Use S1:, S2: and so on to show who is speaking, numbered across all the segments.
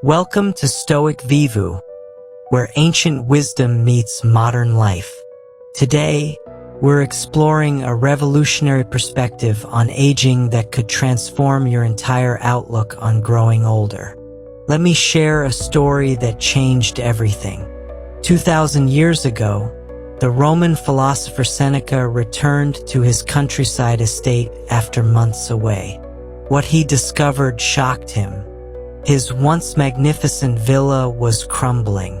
S1: Welcome to Stoic Vivu, where ancient wisdom meets modern life. Today, we're exploring a revolutionary perspective on aging that could transform your entire outlook on growing older. Let me share a story that changed everything. 2,000 years ago, the Roman philosopher Seneca returned to his countryside estate after months away. What he discovered shocked him. His once magnificent villa was crumbling.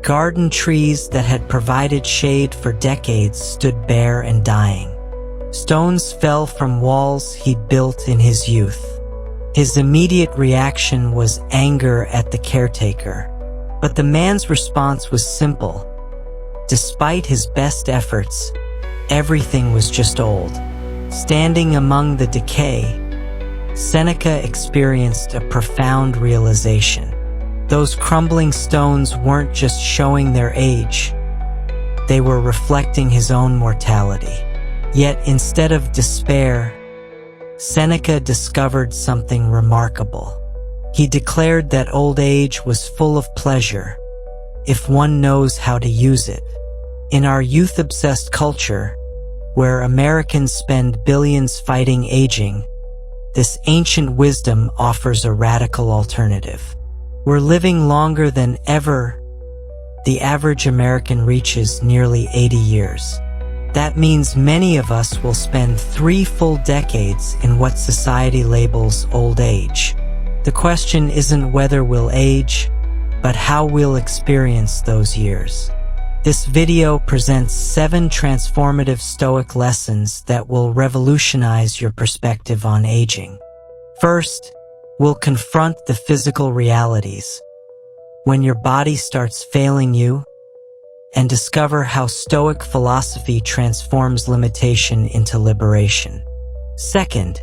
S1: Garden trees that had provided shade for decades stood bare and dying. Stones fell from walls he'd built in his youth. His immediate reaction was anger at the caretaker. But the man's response was simple. Despite his best efforts, everything was just old. Standing among the decay, Seneca experienced a profound realization. Those crumbling stones weren't just showing their age, they were reflecting his own mortality. Yet instead of despair, Seneca discovered something remarkable. He declared that old age was full of pleasure, if one knows how to use it. In our youth-obsessed culture, where Americans spend billions fighting aging, this ancient wisdom offers a radical alternative. We're living longer than ever. The average American reaches nearly 80 years. That means many of us will spend 3 full decades in what society labels old age. The question isn't whether we'll age, but how we'll experience those years. This video presents 7 transformative Stoic lessons that will revolutionize your perspective on aging. First, we'll confront the physical realities. When your body starts failing you, and discover how Stoic philosophy transforms limitation into liberation. Second,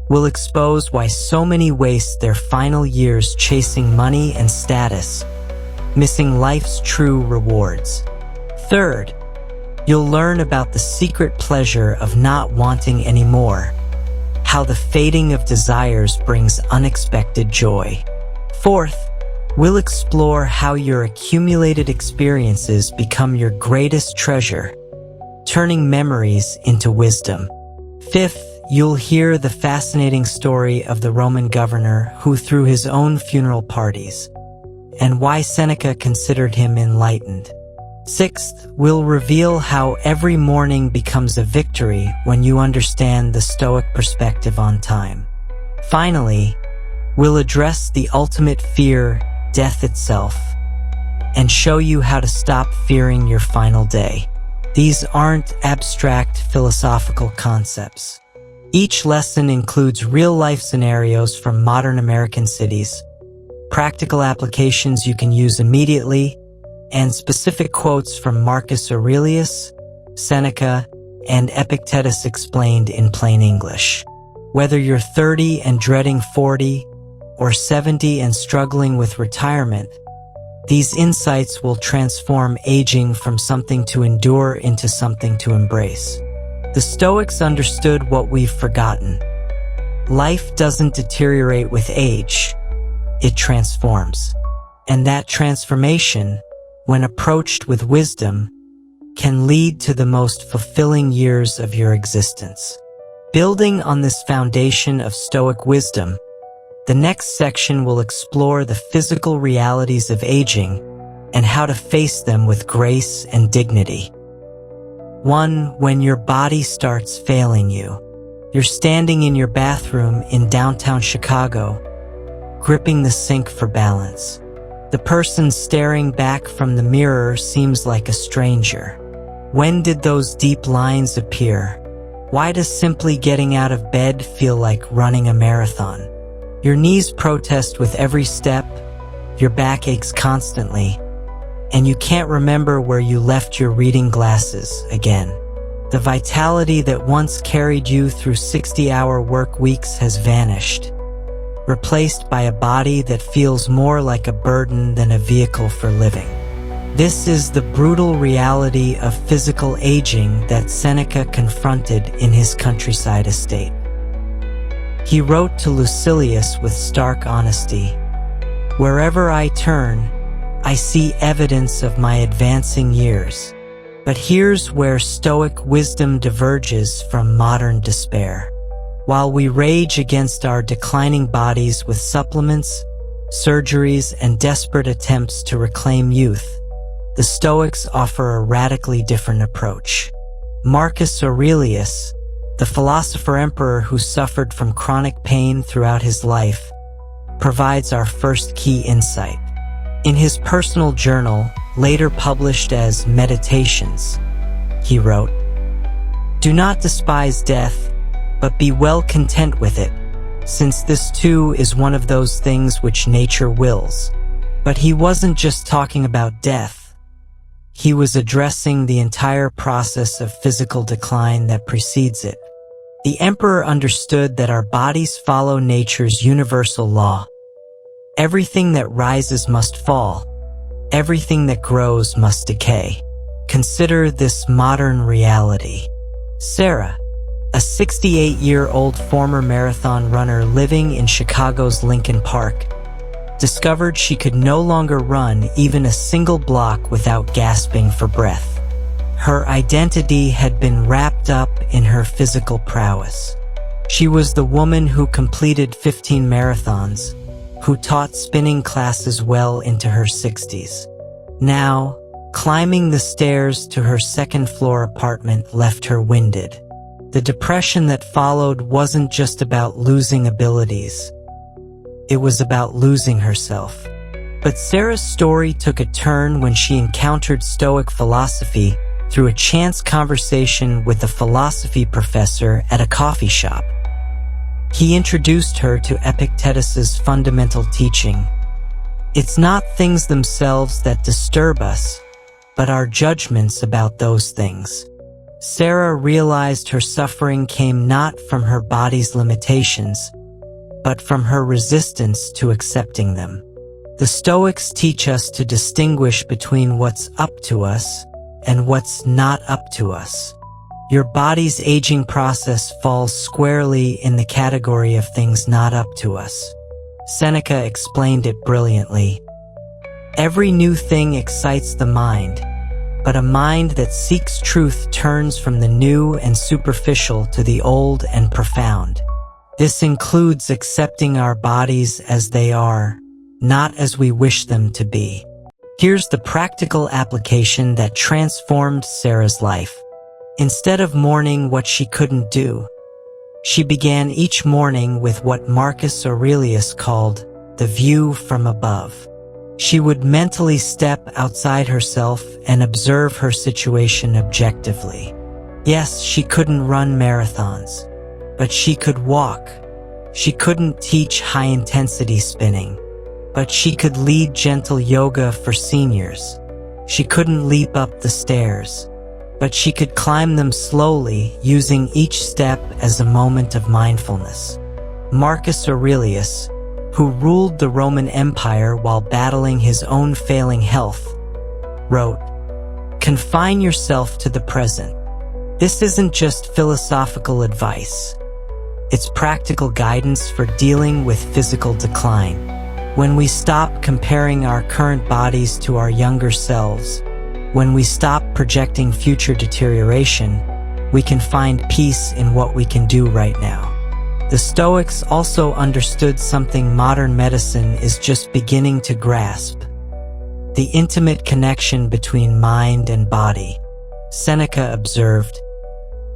S1: we'll expose why so many waste their final years chasing money and status, missing life's true rewards. Third, you'll learn about the secret pleasure of not wanting anymore, how the fading of desires brings unexpected joy. Fourth, we'll explore how your accumulated experiences become your greatest treasure, turning memories into wisdom. Fifth, you'll hear the fascinating story of the Roman governor who threw his own funeral parties, and why Seneca considered him enlightened. Sixth, we'll reveal how every morning becomes a victory when you understand the Stoic perspective on time. Finally, we'll address the ultimate fear, death itself, and show you how to stop fearing your final day. These aren't abstract philosophical concepts. Each lesson includes real-life scenarios from modern American cities, practical applications you can use immediately, and specific quotes from Marcus Aurelius, Seneca, and Epictetus explained in plain English. Whether you're 30 and dreading 40, or 70 and struggling with retirement, these insights will transform aging from something to endure into something to embrace. The Stoics understood what we've forgotten. Life doesn't deteriorate with age, it transforms. And that transformation, when approached with wisdom, can lead to the most fulfilling years of your existence. Building on this foundation of Stoic wisdom, the next section will explore the physical realities of aging and how to face them with grace and dignity. 1. When your body starts failing you. You're standing in your bathroom in downtown Chicago, gripping the sink for balance. The person staring back from the mirror seems like a stranger. When did those deep lines appear? Why does simply getting out of bed feel like running a marathon? Your knees protest with every step, your back aches constantly, and you can't remember where you left your reading glasses again. The vitality that once carried you through 60-hour work weeks has vanished, replaced by a body that feels more like a burden than a vehicle for living. This is the brutal reality of physical aging that Seneca confronted in his countryside estate. He wrote to Lucilius with stark honesty, Wherever I turn, I see evidence of my advancing years. But here's where Stoic wisdom diverges from modern despair. While we rage against our declining bodies with supplements, surgeries, and desperate attempts to reclaim youth, the Stoics offer a radically different approach. Marcus Aurelius, the philosopher-emperor who suffered from chronic pain throughout his life, provides our first key insight. In his personal journal, later published as Meditations, he wrote, "Do not despise death, but be well content with it, since this too is one of those things which nature wills." But he wasn't just talking about death. He was addressing the entire process of physical decline that precedes it. The emperor understood that our bodies follow nature's universal law. Everything that rises must fall. Everything that grows must decay. Consider this modern reality. Sarah, a 68-year-old former marathon runner living in Chicago's Lincoln Park, discovered she could no longer run even a single block without gasping for breath. Her identity had been wrapped up in her physical prowess. She was the woman who completed 15 marathons, who taught spinning classes well into her 60s. Now, climbing the stairs to her second-floor apartment left her winded. The depression that followed wasn't just about losing abilities. It was about losing herself. But Sarah's story took a turn when she encountered Stoic philosophy through a chance conversation with a philosophy professor at a coffee shop. He introduced her to Epictetus's fundamental teaching. It's not things themselves that disturb us, but our judgments about those things. Sarah realized her suffering came not from her body's limitations, but from her resistance to accepting them. The Stoics teach us to distinguish between what's up to us and what's not up to us. Your body's aging process falls squarely in the category of things not up to us. Seneca explained it brilliantly. Every new thing excites the mind, but a mind that seeks truth turns from the new and superficial to the old and profound. This includes accepting our bodies as they are, not as we wish them to be. Here's the practical application that transformed Sarah's life. Instead of mourning what she couldn't do, she began each morning with what Marcus Aurelius called the view from above. She would mentally step outside herself and observe her situation objectively. Yes, she couldn't run marathons, but she could walk. She couldn't teach high-intensity spinning, but she could lead gentle yoga for seniors. She couldn't leap up the stairs, but she could climb them slowly, using each step as a moment of mindfulness. Marcus Aurelius, who ruled the Roman Empire while battling his own failing health, wrote, "Confine yourself to the present." This isn't just philosophical advice. It's practical guidance for dealing with physical decline. When we stop comparing our current bodies to our younger selves, when we stop projecting future deterioration, we can find peace in what we can do right now. The Stoics also understood something modern medicine is just beginning to grasp: the intimate connection between mind and body. Seneca observed,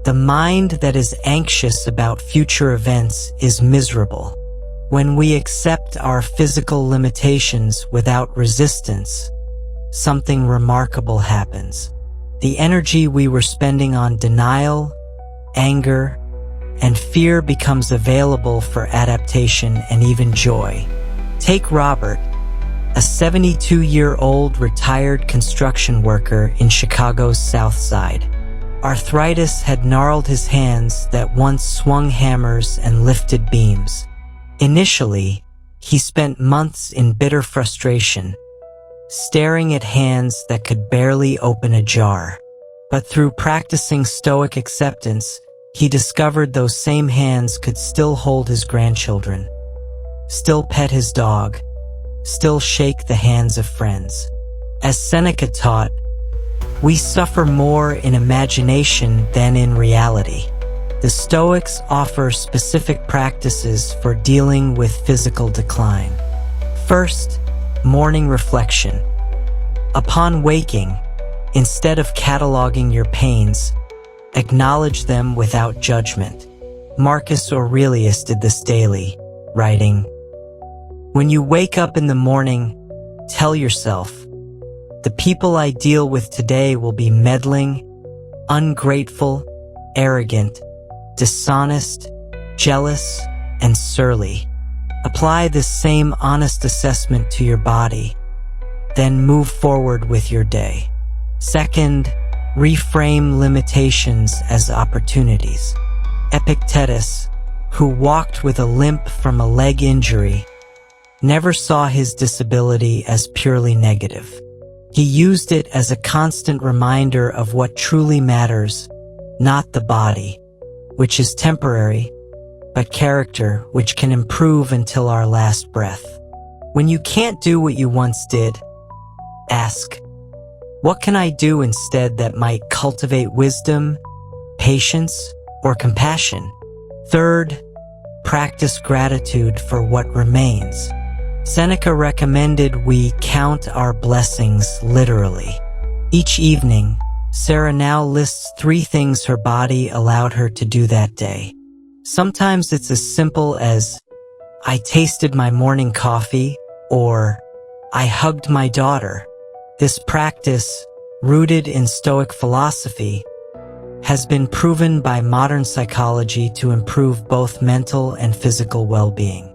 S1: "The mind that is anxious about future events is miserable." When we accept our physical limitations without resistance, something remarkable happens. The energy we were spending on denial, anger, and fear becomes available for adaptation and even joy. Take Robert, a 72-year-old retired construction worker in Chicago's South Side. Arthritis had gnarled his hands that once swung hammers and lifted beams. Initially, he spent months in bitter frustration, staring at hands that could barely open a jar. But through practicing Stoic acceptance, he discovered those same hands could still hold his grandchildren, still pet his dog, still shake the hands of friends. As Seneca taught, we suffer more in imagination than in reality. The Stoics offer specific practices for dealing with physical decline. First, morning reflection. Upon waking, instead of cataloging your pains, acknowledge them without judgment. Marcus Aurelius did this daily, writing, "When you wake up in the morning, tell yourself, the people I deal with today will be meddling, ungrateful, arrogant, dishonest, jealous, and surly." Apply this same honest assessment to your body, then move forward with your day. Second, reframe limitations as opportunities. Epictetus, who walked with a limp from a leg injury, never saw his disability as purely negative. He used it as a constant reminder of what truly matters, not the body, which is temporary, but character, which can improve until our last breath. When you can't do what you once did, ask, what can I do instead that might cultivate wisdom, patience, or compassion? Third, practice gratitude for what remains. Seneca recommended we count our blessings literally. Each evening, Sarah now lists 3 things her body allowed her to do that day. Sometimes it's as simple as, I tasted my morning coffee, or I hugged my daughter. This practice, rooted in Stoic philosophy, has been proven by modern psychology to improve both mental and physical well-being.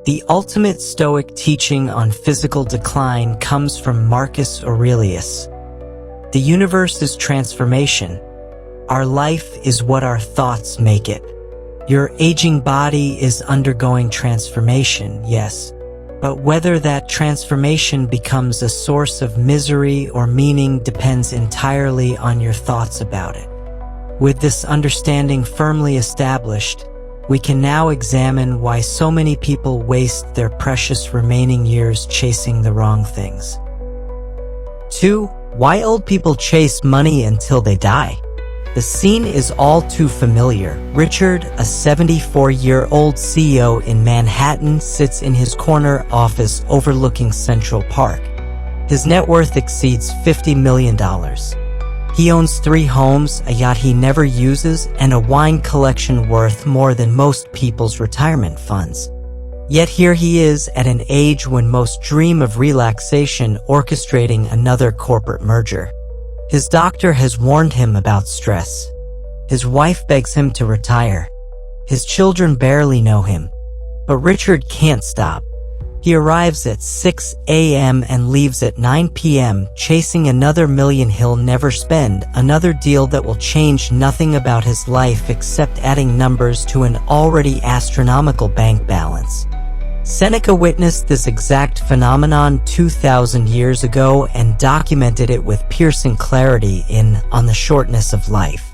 S1: The ultimate Stoic teaching on physical decline comes from Marcus Aurelius. The universe is transformation. Our life is what our thoughts make it. Your aging body is undergoing transformation, yes, but whether that transformation becomes a source of misery or meaning depends entirely on your thoughts about it. With this understanding firmly established, we can now examine why so many people waste their precious remaining years chasing the wrong things. 2. Why old people chase money until they die. The scene is all too familiar. Richard, a 74-year-old CEO in Manhattan, sits in his corner office overlooking Central Park. His net worth exceeds $50 million. He owns 3 homes, a yacht he never uses, and a wine collection worth more than most people's retirement funds. Yet here he is at an age when most dream of relaxation, orchestrating another corporate merger. His doctor has warned him about stress. His wife begs him to retire. His children barely know him. But Richard can't stop. He arrives at 6 a.m. and leaves at 9 p.m., chasing another million he'll never spend, another deal that will change nothing about his life except adding numbers to an already astronomical bank balance. Seneca witnessed this exact phenomenon 2,000 years ago and documented it with piercing clarity in On the Shortness of Life.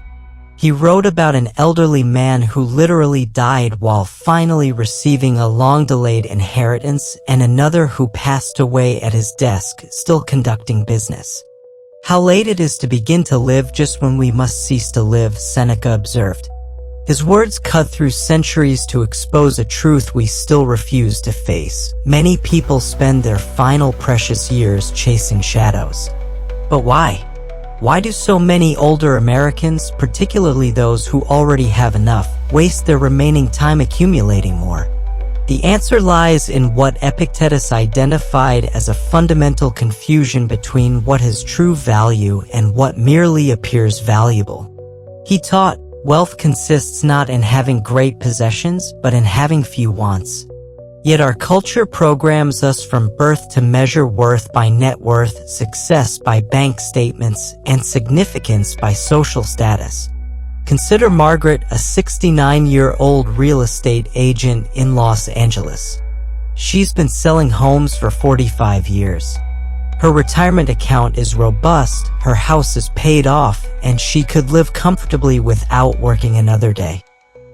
S1: He wrote about an elderly man who literally died while finally receiving a long-delayed inheritance, and another who passed away at his desk, still conducting business. How late it is to begin to live just when we must cease to live, Seneca observed. His words cut through centuries to expose a truth we still refuse to face. Many people spend their final precious years chasing shadows. But why? Why do so many older Americans, particularly those who already have enough, waste their remaining time accumulating more? The answer lies in what Epictetus identified as a fundamental confusion between what has true value and what merely appears valuable. He taught, wealth consists not in having great possessions, but in having few wants. Yet our culture programs us from birth to measure worth by net worth, success by bank statements, and significance by social status. Consider Margaret, a 69-year-old real estate agent in Los Angeles. She's been selling homes for 45 years. Her retirement account is robust, her house is paid off, and she could live comfortably without working another day.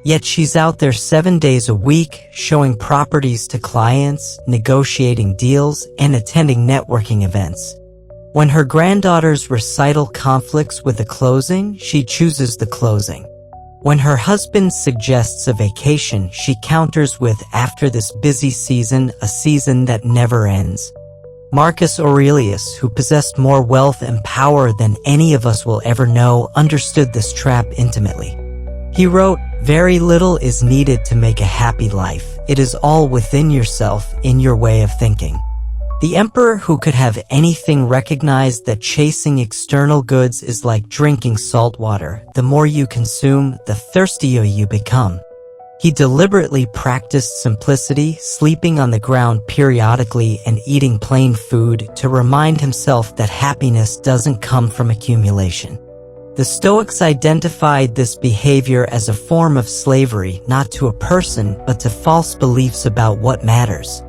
S1: Yet she's out there 7 days a week, showing properties to clients, negotiating deals, and attending networking events. When her granddaughter's recital conflicts with the closing, she chooses the closing. When her husband suggests a vacation, she counters with, "After this busy season, a season that never ends." Marcus Aurelius, who possessed more wealth and power than any of us will ever know, understood this trap intimately. He wrote, "Very little is needed to make a happy life. It is all within yourself, in your way of thinking." The emperor who could have anything recognized that chasing external goods is like drinking salt water. The more you consume, the thirstier you become. He deliberately practiced simplicity, sleeping on the ground periodically and eating plain food to remind himself that happiness doesn't come from accumulation. The Stoics identified this behavior as a form of slavery, not to a person, but to false beliefs about what matters.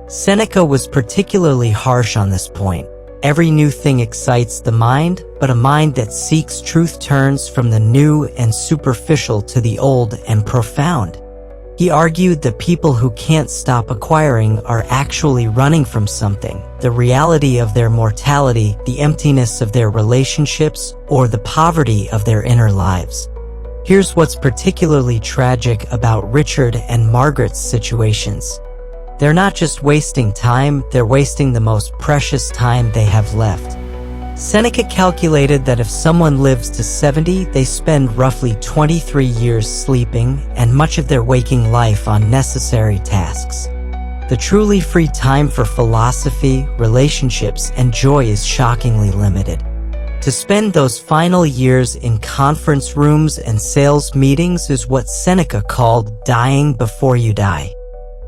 S1: Seneca was particularly harsh on this point. Every new thing excites the mind, but a mind that seeks truth turns from the new and superficial to the old and profound. He argued that people who can't stop acquiring are actually running from something, the reality of their mortality, the emptiness of their relationships, or the poverty of their inner lives. Here's what's particularly tragic about Richard and Margaret's situations. They're not just wasting time, they're wasting the most precious time they have left. Seneca calculated that if someone lives to 70, they spend roughly 23 years sleeping and much of their waking life on necessary tasks. The truly free time for philosophy, relationships, and joy is shockingly limited. To spend those final years in conference rooms and sales meetings is what Seneca called dying before you die.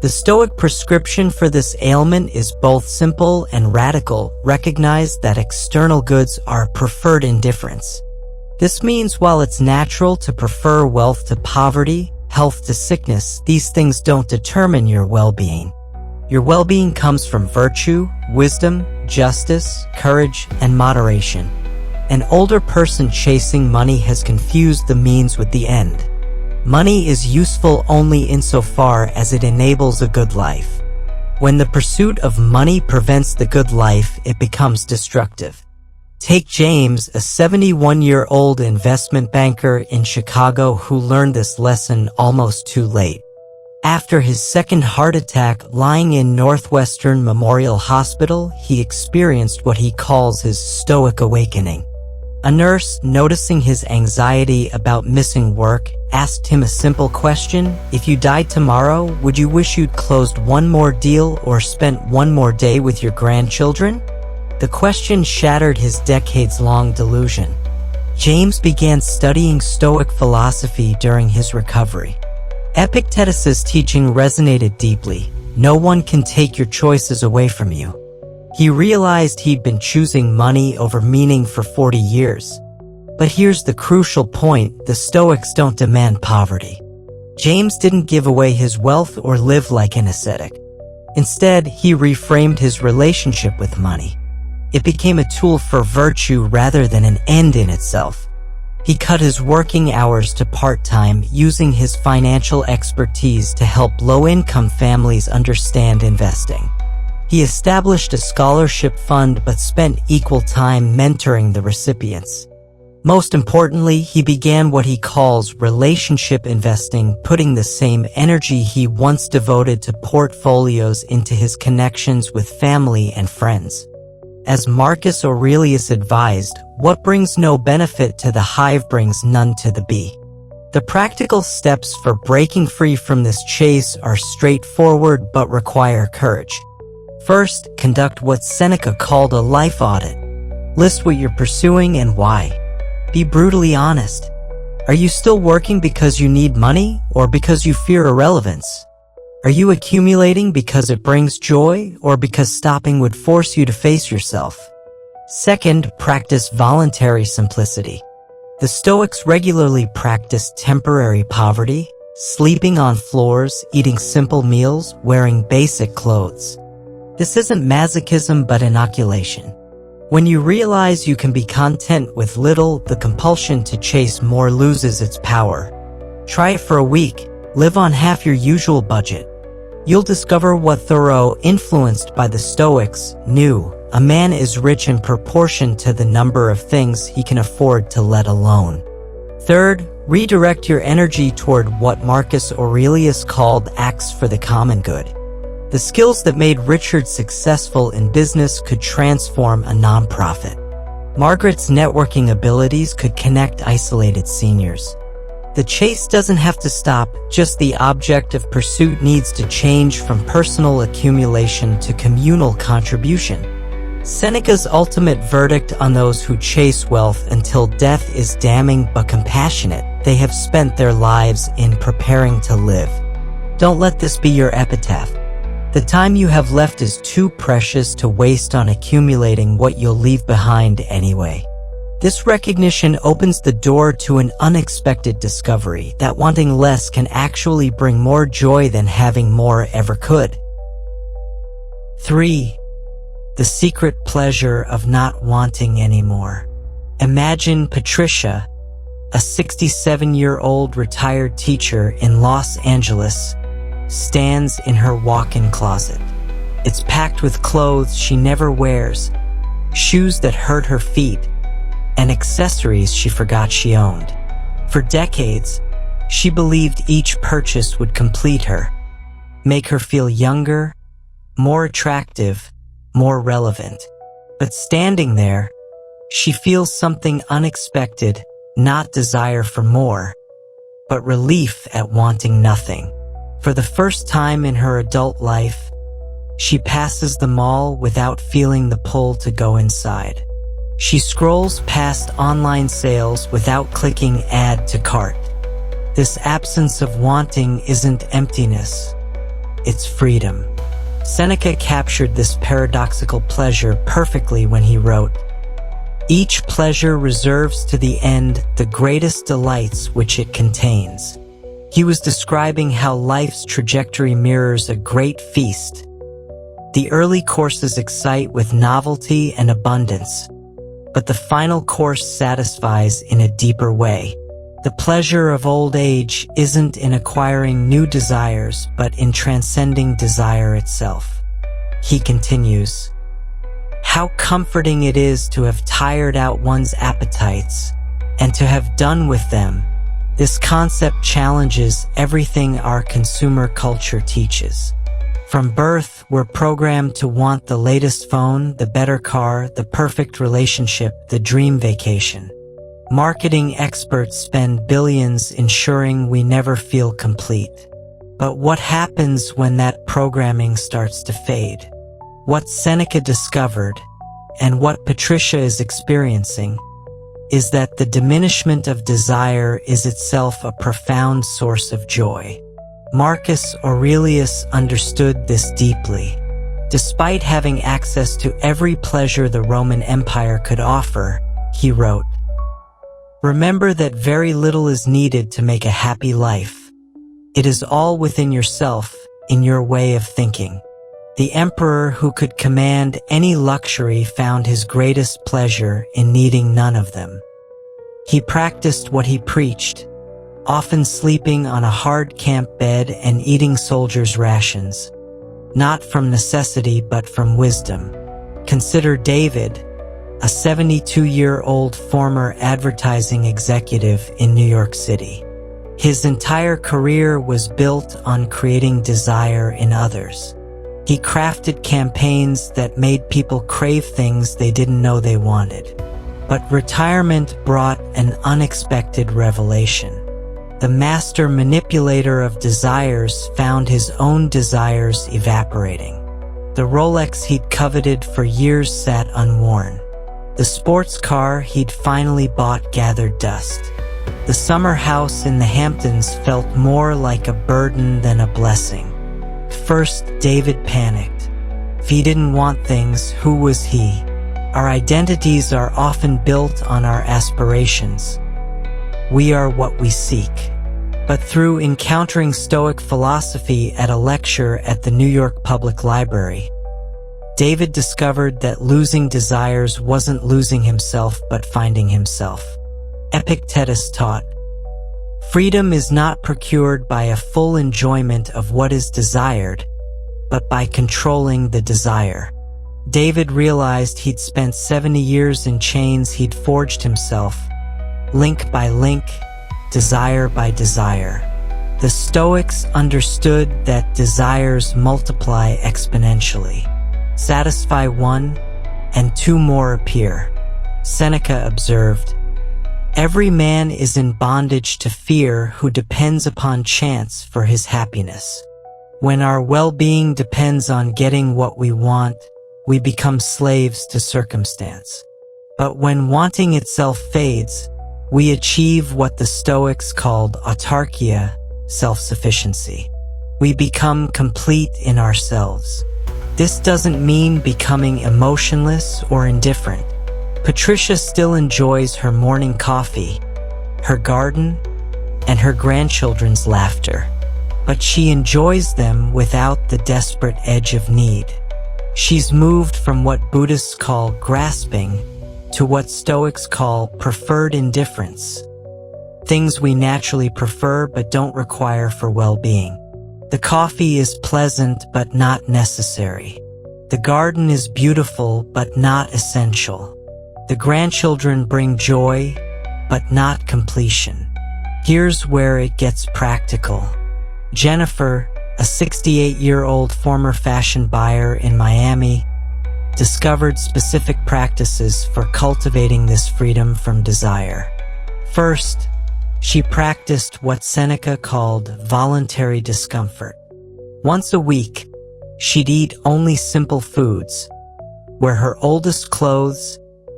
S1: The Stoic prescription for this ailment is both simple and radical. Recognize that external goods are preferred indifference. This means while it's natural to prefer wealth to poverty, health to sickness, these things don't determine your well-being. Your well-being comes from virtue, wisdom, justice, courage, and moderation. An older person chasing money has confused the means with the end. Money is useful only insofar as it enables a good life. When the pursuit of money prevents the good life, it becomes destructive. Take James, a 71-year-old investment banker in Chicago who learned this lesson almost too late. After his second heart attack lying in Northwestern Memorial Hospital, he experienced what he calls his Stoic awakening. A nurse, noticing his anxiety about missing work, asked him a simple question: "If you died tomorrow, would you wish you'd closed one more deal or spent one more day with your grandchildren?" The question shattered his decades-long delusion. James began studying Stoic philosophy during his recovery. Epictetus' teaching resonated deeply. No one can take your choices away from you. He realized he'd been choosing money over meaning for 40 years. But here's the crucial point: the Stoics don't demand poverty. James didn't give away his wealth or live like an ascetic. Instead, he reframed his relationship with money. It became a tool for virtue rather than an end in itself. He cut his working hours to part-time, using his financial expertise to help low-income families understand investing. He established a scholarship fund but spent equal time mentoring the recipients. Most importantly, he began what he calls relationship investing, putting the same energy he once devoted to portfolios into his connections with family and friends. As Marcus Aurelius advised, what brings no benefit to the hive brings none to the bee. The practical steps for breaking free from this chase are straightforward but require courage. First, conduct what Seneca called a life audit. List what you're pursuing and why. Be brutally honest. Are you still working because you need money or because you fear irrelevance? Are you accumulating because it brings joy or because stopping would force you to face yourself? Second, practice voluntary simplicity. The Stoics regularly practiced temporary poverty, sleeping on floors, eating simple meals, wearing basic clothes. This isn't masochism but inoculation. When you realize you can be content with little, the compulsion to chase more loses its power. Try it for a week. Live on half your usual budget. You'll discover what Thoreau, influenced by the Stoics, knew. A man is rich in proportion to the number of things he can afford to let alone. Third, redirect your energy toward what Marcus Aurelius called acts for the common good. The skills that made Richard successful in business could transform a nonprofit. Margaret's networking abilities could connect isolated seniors. The chase doesn't have to stop, just the object of pursuit needs to change from personal accumulation to communal contribution. Seneca's ultimate verdict on those who chase wealth until death is damning but compassionate. They have spent their lives in preparing to live. Don't let this be your epitaph. The time you have left is too precious to waste on accumulating what you'll leave behind anyway. This recognition opens the door to an unexpected discovery that wanting less can actually bring more joy than having more ever could. 3. The secret pleasure of not wanting anymore. Imagine Patricia, a 67-year-old retired teacher in Los Angeles, stands in her walk-in closet. It's packed with clothes she never wears, shoes that hurt her feet, and accessories she forgot she owned. For decades, she believed each purchase would complete her, make her feel younger, more attractive, more relevant. But standing there, she feels something unexpected, not desire for more, but relief at wanting nothing. For the first time in her adult life, she passes the mall without feeling the pull to go inside. She scrolls past online sales without clicking add to cart. This absence of wanting isn't emptiness, it's freedom. Seneca captured this paradoxical pleasure perfectly when he wrote, "Each pleasure reserves to the end the greatest delights which it contains." He was describing how life's trajectory mirrors a great feast. The early courses excite with novelty and abundance, but the final course satisfies in a deeper way. The pleasure of old age isn't in acquiring new desires, but in transcending desire itself. He continues, "How comforting it is to have tired out one's appetites, and to have done with them." This concept challenges everything our consumer culture teaches. From birth, we're programmed to want the latest phone, the better car, the perfect relationship, the dream vacation. Marketing experts spend billions ensuring we never feel complete. But what happens when that programming starts to fade? What Seneca discovered, and what Patricia is experiencing, is that the diminishment of desire is itself a profound source of joy. Marcus Aurelius understood this deeply. Despite having access to every pleasure the Roman Empire could offer, he wrote, "Remember that very little is needed to make a happy life. It is all within yourself, in your way of thinking." The emperor who could command any luxury found his greatest pleasure in needing none of them. He practiced what he preached, often sleeping on a hard camp bed and eating soldiers' rations, not from necessity but from wisdom. Consider David, a 72-year-old former advertising executive in New York City. His entire career was built on creating desire in others. He crafted campaigns that made people crave things they didn't know they wanted. But retirement brought an unexpected revelation. The master manipulator of desires found his own desires evaporating. The Rolex he'd coveted for years sat unworn. The sports car he'd finally bought gathered dust. The summer house in the Hamptons felt more like a burden than a blessing. First, David panicked. If he didn't want things, who was he? Our identities are often built on our aspirations. We are what we seek. But through encountering Stoic philosophy at a lecture at the New York Public Library, David discovered that losing desires wasn't losing himself but finding himself. Epictetus taught, Freedom is not procured by a full enjoyment of what is desired, but by controlling the desire. David realized he'd spent 70 years in chains he'd forged himself, link by link, desire by desire. The Stoics understood that desires multiply exponentially. Satisfy one, and two more appear. Seneca observed, "Every man is in bondage to fear who depends upon chance for his happiness." When our well-being depends on getting what we want, we become slaves to circumstance. But when wanting itself fades, we achieve what the Stoics called autarkia, self-sufficiency. We become complete in ourselves. This doesn't mean becoming emotionless or indifferent. Patricia still enjoys her morning coffee, her garden, and her grandchildren's laughter. But she enjoys them without the desperate edge of need. She's moved from what Buddhists call grasping to what Stoics call preferred indifference. Things we naturally prefer but don't require for well-being. The coffee is pleasant but not necessary. The garden is beautiful but not essential. The grandchildren bring joy but not completion. Here's where it gets practical. Jennifer, a 68-year-old former fashion buyer in Miami, discovered specific practices for cultivating this freedom from desire. First, she practiced what Seneca called voluntary discomfort. Once a week, she'd eat only simple foods, wear her oldest clothes,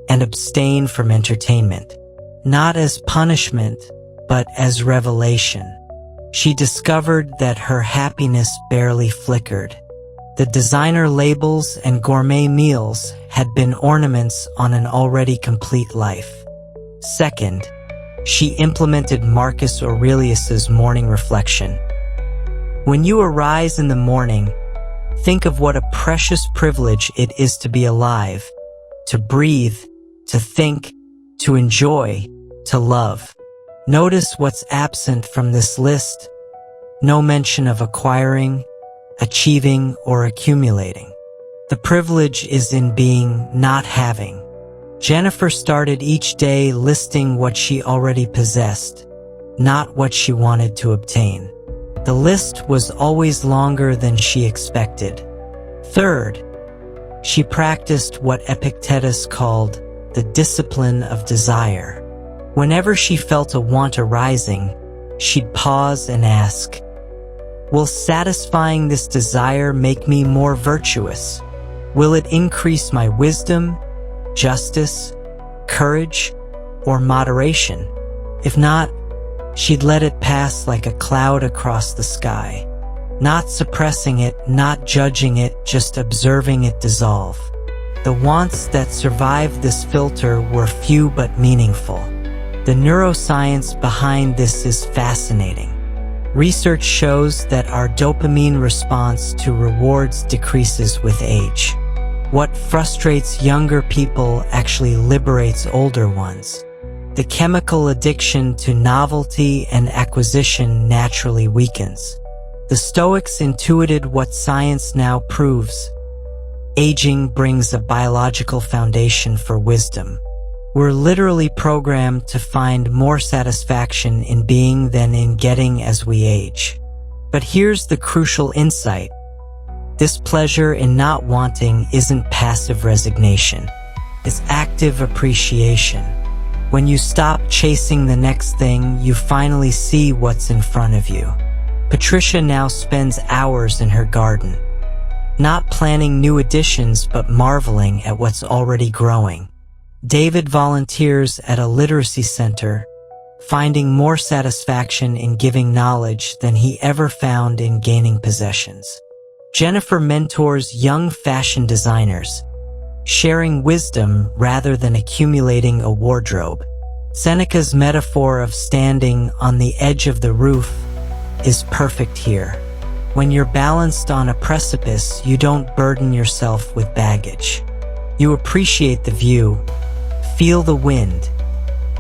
S1: and abstain from entertainment. Not as punishment, but as revelation. She discovered that her happiness barely flickered. The designer labels and gourmet meals had been ornaments on an already complete life. Second, she implemented Marcus Aurelius's morning reflection. When you arise in the morning, think of what a precious privilege it is to be alive, to breathe, to think, to enjoy, to love. Notice what's absent from this list. No mention of acquiring, achieving, or accumulating. The privilege is in being, not having. Jennifer started each day listing what she already possessed, not what she wanted to obtain. The list was always longer than she expected. Third, she practiced what Epictetus called the discipline of desire. Whenever she felt a want arising, she'd pause and ask, "Will satisfying this desire make me more virtuous? Will it increase my wisdom, justice, courage, or moderation?" If not, she'd let it pass like a cloud across the sky. Not suppressing it, not judging it, just observing it dissolve. The wants that survived this filter were few but meaningful. The neuroscience behind this is fascinating. Research shows that our dopamine response to rewards decreases with age. What frustrates younger people actually liberates older ones. The chemical addiction to novelty and acquisition naturally weakens. The Stoics intuited what science now proves. Aging brings a biological foundation for wisdom. We're literally programmed to find more satisfaction in being than in getting as we age. But here's the crucial insight. This pleasure in not wanting isn't passive resignation. It's active appreciation. When you stop chasing the next thing, you finally see what's in front of you. Patricia now spends hours in her garden, not planning new additions but marveling at what's already growing. David volunteers at a literacy center, finding more satisfaction in giving knowledge than he ever found in gaining possessions. Jennifer mentors young fashion designers, sharing wisdom rather than accumulating a wardrobe. Seneca's metaphor of standing on the edge of the roof is perfect here. When you're balanced on a precipice, you don't burden yourself with baggage. You appreciate the view, feel the wind,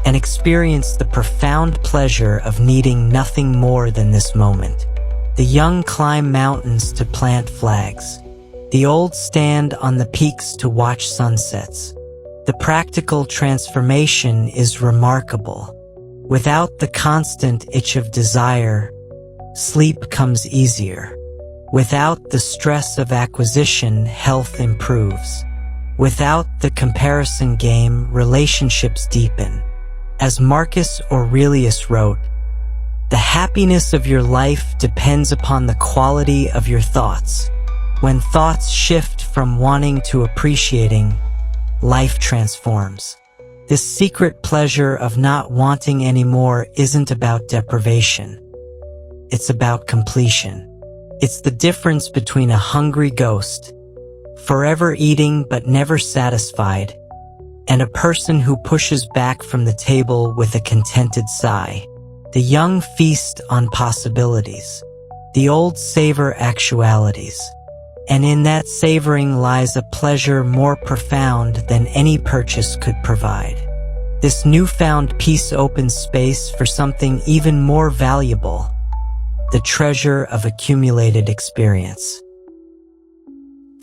S1: and experience the profound pleasure of needing nothing more than this moment. The young climb mountains to plant flags. The old stand on the peaks to watch sunsets. The practical transformation is remarkable. Without the constant itch of desire, sleep comes easier. Without the stress of acquisition, health improves. Without the comparison game, relationships deepen. As Marcus Aurelius wrote, "The happiness of your life depends upon the quality of your thoughts." When thoughts shift from wanting to appreciating, life transforms. This secret pleasure of not wanting anymore isn't about deprivation. It's about completion. It's the difference between a hungry ghost, forever eating but never satisfied, and a person who pushes back from the table with a contented sigh. The young feast on possibilities. The old savor actualities. And in that savoring lies a pleasure more profound than any purchase could provide. This newfound peace opens space for something even more valuable, the treasure of accumulated experience.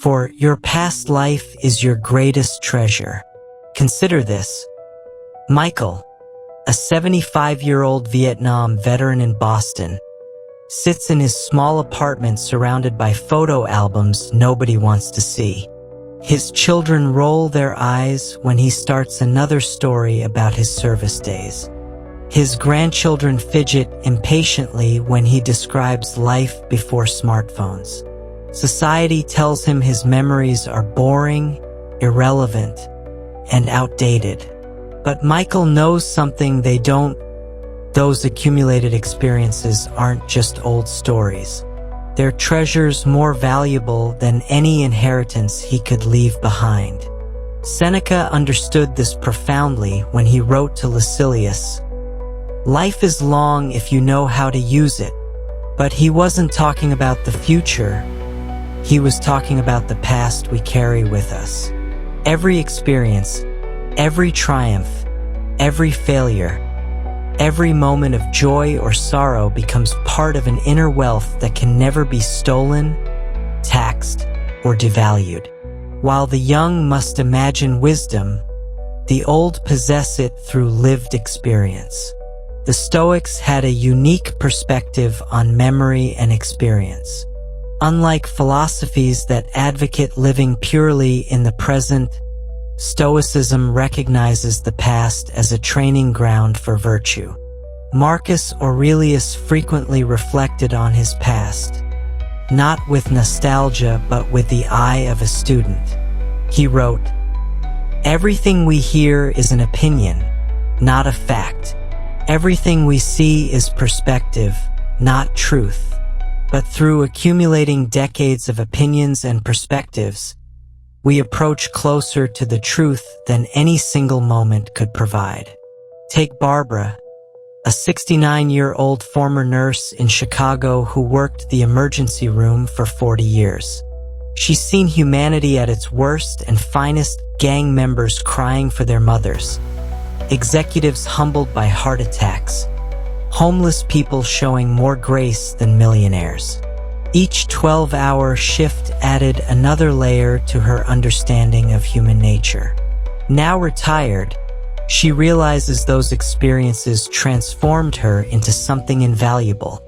S1: For your past life is your greatest treasure. Consider this. Michael, a 75-year-old Vietnam veteran in Boston, sits in his small apartment surrounded by photo albums nobody wants to see. His children roll their eyes when he starts another story about his service days. His grandchildren fidget impatiently when he describes life before smartphones. Society tells him his memories are boring, irrelevant, and outdated. But Michael knows something they don't. Those accumulated experiences aren't just old stories. They're treasures more valuable than any inheritance he could leave behind. Seneca understood this profoundly when he wrote to Lucilius, "Life is long if you know how to use it." But he wasn't talking about the future. He was talking about the past we carry with us. Every experience, every triumph, every failure, every moment of joy or sorrow becomes part of an inner wealth that can never be stolen, taxed, or devalued. While the young must imagine wisdom, the old possess it through lived experience. The Stoics had a unique perspective on memory and experience. Unlike philosophies that advocate living purely in the present, Stoicism recognizes the past as a training ground for virtue. Marcus Aurelius frequently reflected on his past, not with nostalgia but with the eye of a student. He wrote, "Everything we hear is an opinion, not a fact. Everything we see is perspective, not truth. But through accumulating decades of opinions and perspectives, we approach closer to the truth than any single moment could provide." Take Barbara, a 69-year-old former nurse in Chicago who worked the emergency room for 40 years. She's seen humanity at its worst and finest, gang members crying for their mothers, executives humbled by heart attacks, homeless people showing more grace than millionaires. Each 12-hour shift added another layer to her understanding of human nature. Now retired, she realizes those experiences transformed her into something invaluable.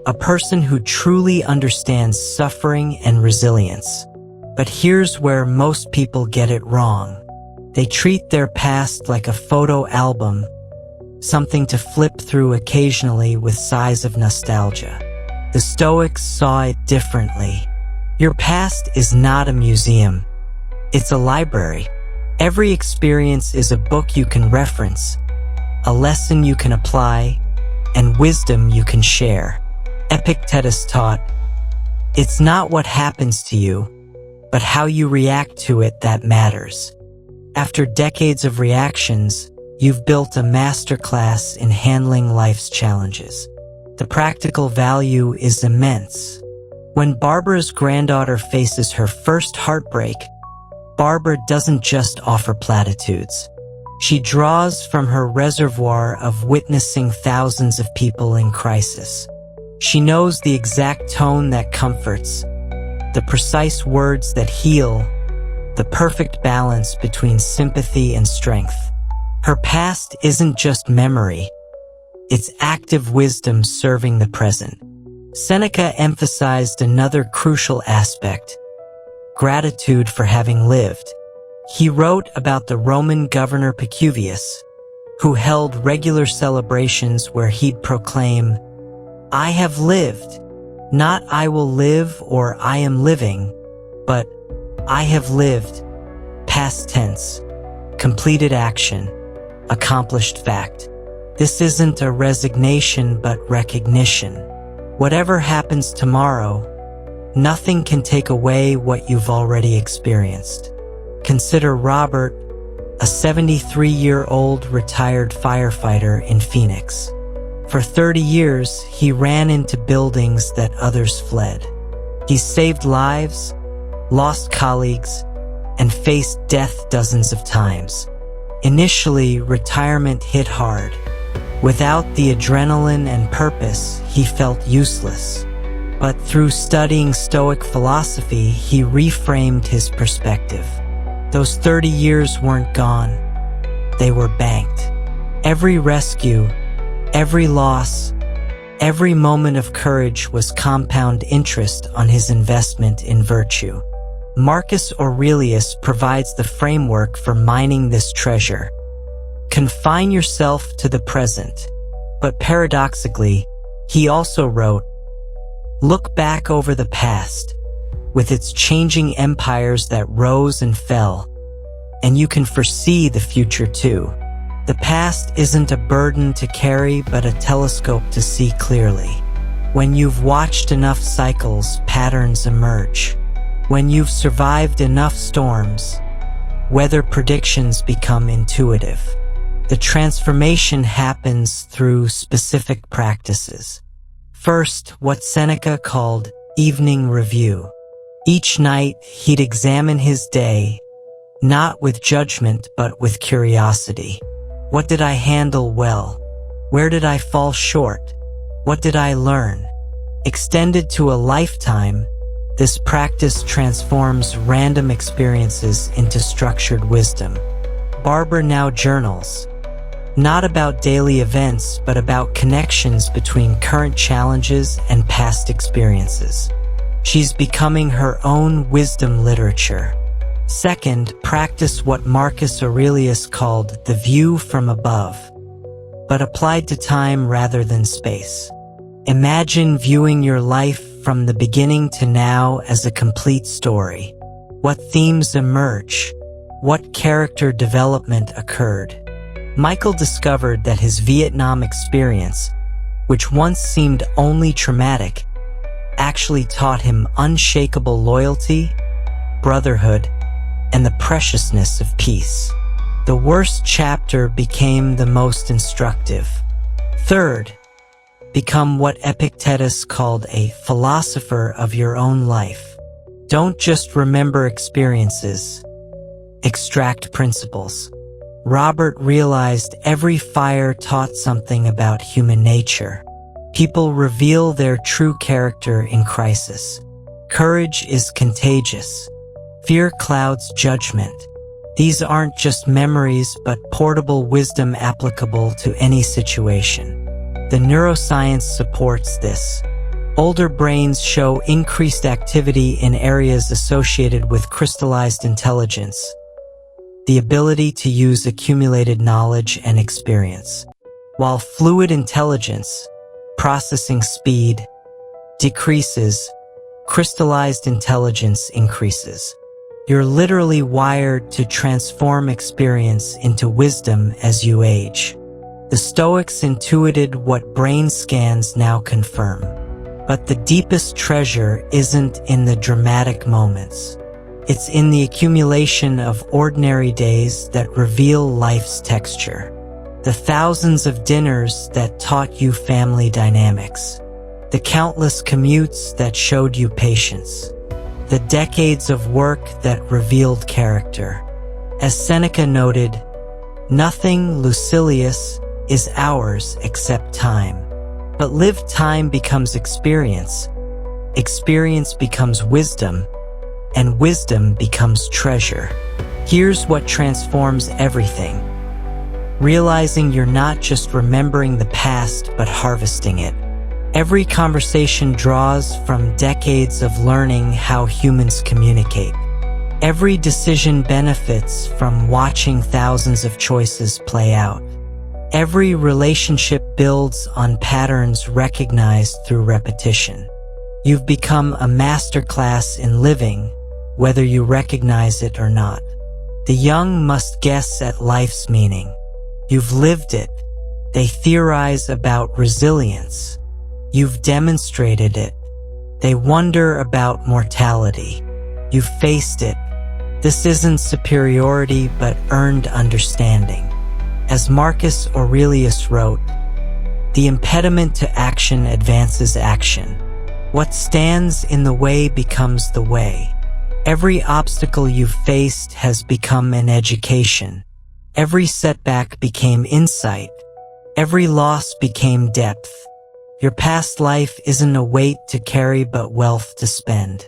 S1: A person who truly understands suffering and resilience. But here's where most people get it wrong. They treat their past like a photo album, something to flip through occasionally with sighs of nostalgia. The Stoics saw it differently. Your past is not a museum. It's a library. Every experience is a book you can reference, a lesson you can apply, and wisdom you can share. Epictetus taught, "It's not what happens to you, but how you react to it that matters." After decades of reactions, you've built a masterclass in handling life's challenges. The practical value is immense. When Barbara's granddaughter faces her first heartbreak, Barbara doesn't just offer platitudes. She draws from her reservoir of witnessing thousands of people in crisis. She knows the exact tone that comforts, the precise words that heal, the perfect balance between sympathy and strength. Her past isn't just memory, it's active wisdom serving the present. Seneca emphasized another crucial aspect: gratitude for having lived. He wrote about the Roman governor Epictetus, who held regular celebrations where he'd proclaim, "I have lived, not I will live or I am living, but I have lived," past tense, completed action, accomplished fact. This isn't a resignation but recognition. Whatever happens tomorrow, nothing can take away what you've already experienced. Consider Robert, a 73-year-old retired firefighter in Phoenix. For 30 years, he ran into buildings that others fled. He saved lives, lost colleagues, and faced death dozens of times. Initially, retirement hit hard. Without the adrenaline and purpose, he felt useless. But through studying Stoic philosophy, he reframed his perspective. Those 30 years weren't gone. They were banked. Every rescue, every loss, every moment of courage was compound interest on his investment in virtue. Marcus Aurelius provides the framework for mining this treasure. Confine yourself to the present. But paradoxically, he also wrote, "Look back over the past, with its changing empires that rose and fell, and you can foresee the future too." The past isn't a burden to carry but a telescope to see clearly. When you've watched enough cycles, patterns emerge. When you've survived enough storms, weather predictions become intuitive. The transformation happens through specific practices. First, what Seneca called evening review. Each night, he'd examine his day, not with judgment but with curiosity. What did I handle well? Where did I fall short? What did I learn? Extended to a lifetime, this practice transforms random experiences into structured wisdom. Barbara now journals, not about daily events but about connections between current challenges and past experiences. She's becoming her own wisdom literature. Second, practice what Marcus Aurelius called the view from above, but applied to time rather than space. Imagine viewing your life from the beginning to now as a complete story. What themes emerge? What character development occurred? Michael discovered that his Vietnam experience, which once seemed only traumatic, actually taught him unshakable loyalty, brotherhood, and the preciousness of peace. The worst chapter became the most instructive. Third, become what Epictetus called a philosopher of your own life. Don't just remember experiences, extract principles. Robert realized every fire taught something about human nature. People reveal their true character in crisis. Courage is contagious. Fear clouds judgment. These aren't just memories but portable wisdom applicable to any situation. The neuroscience supports this. Older brains show increased activity in areas associated with crystallized intelligence, the ability to use accumulated knowledge and experience, while fluid intelligence, processing speed, decreases, crystallized intelligence increases. You're literally wired to transform experience into wisdom as you age. The Stoics intuited what brain scans now confirm. But the deepest treasure isn't in the dramatic moments. It's in the accumulation of ordinary days that reveal life's texture. The thousands of dinners that taught you family dynamics. The countless commutes that showed you patience. The decades of work that revealed character. As Seneca noted, Nothing, Lucilius, is ours except time. But lived time becomes experience. Experience becomes wisdom, and wisdom becomes treasure. Here's what transforms everything. Realizing you're not just remembering the past, but harvesting it. Every conversation draws from decades of learning how humans communicate. Every decision benefits from watching thousands of choices play out. Every relationship builds on patterns recognized through repetition. You've become a masterclass in living, whether you recognize it or not. The young must guess at life's meaning. You've lived it. They theorize about resilience. You've demonstrated it. They wonder about mortality. You've faced it. This isn't superiority, but earned understanding. As Marcus Aurelius wrote, "The impediment to action advances action. What stands in the way becomes the way." Every obstacle you've faced has become an education. Every setback became insight. Every loss became depth. Your past life isn't a weight to carry but wealth to spend.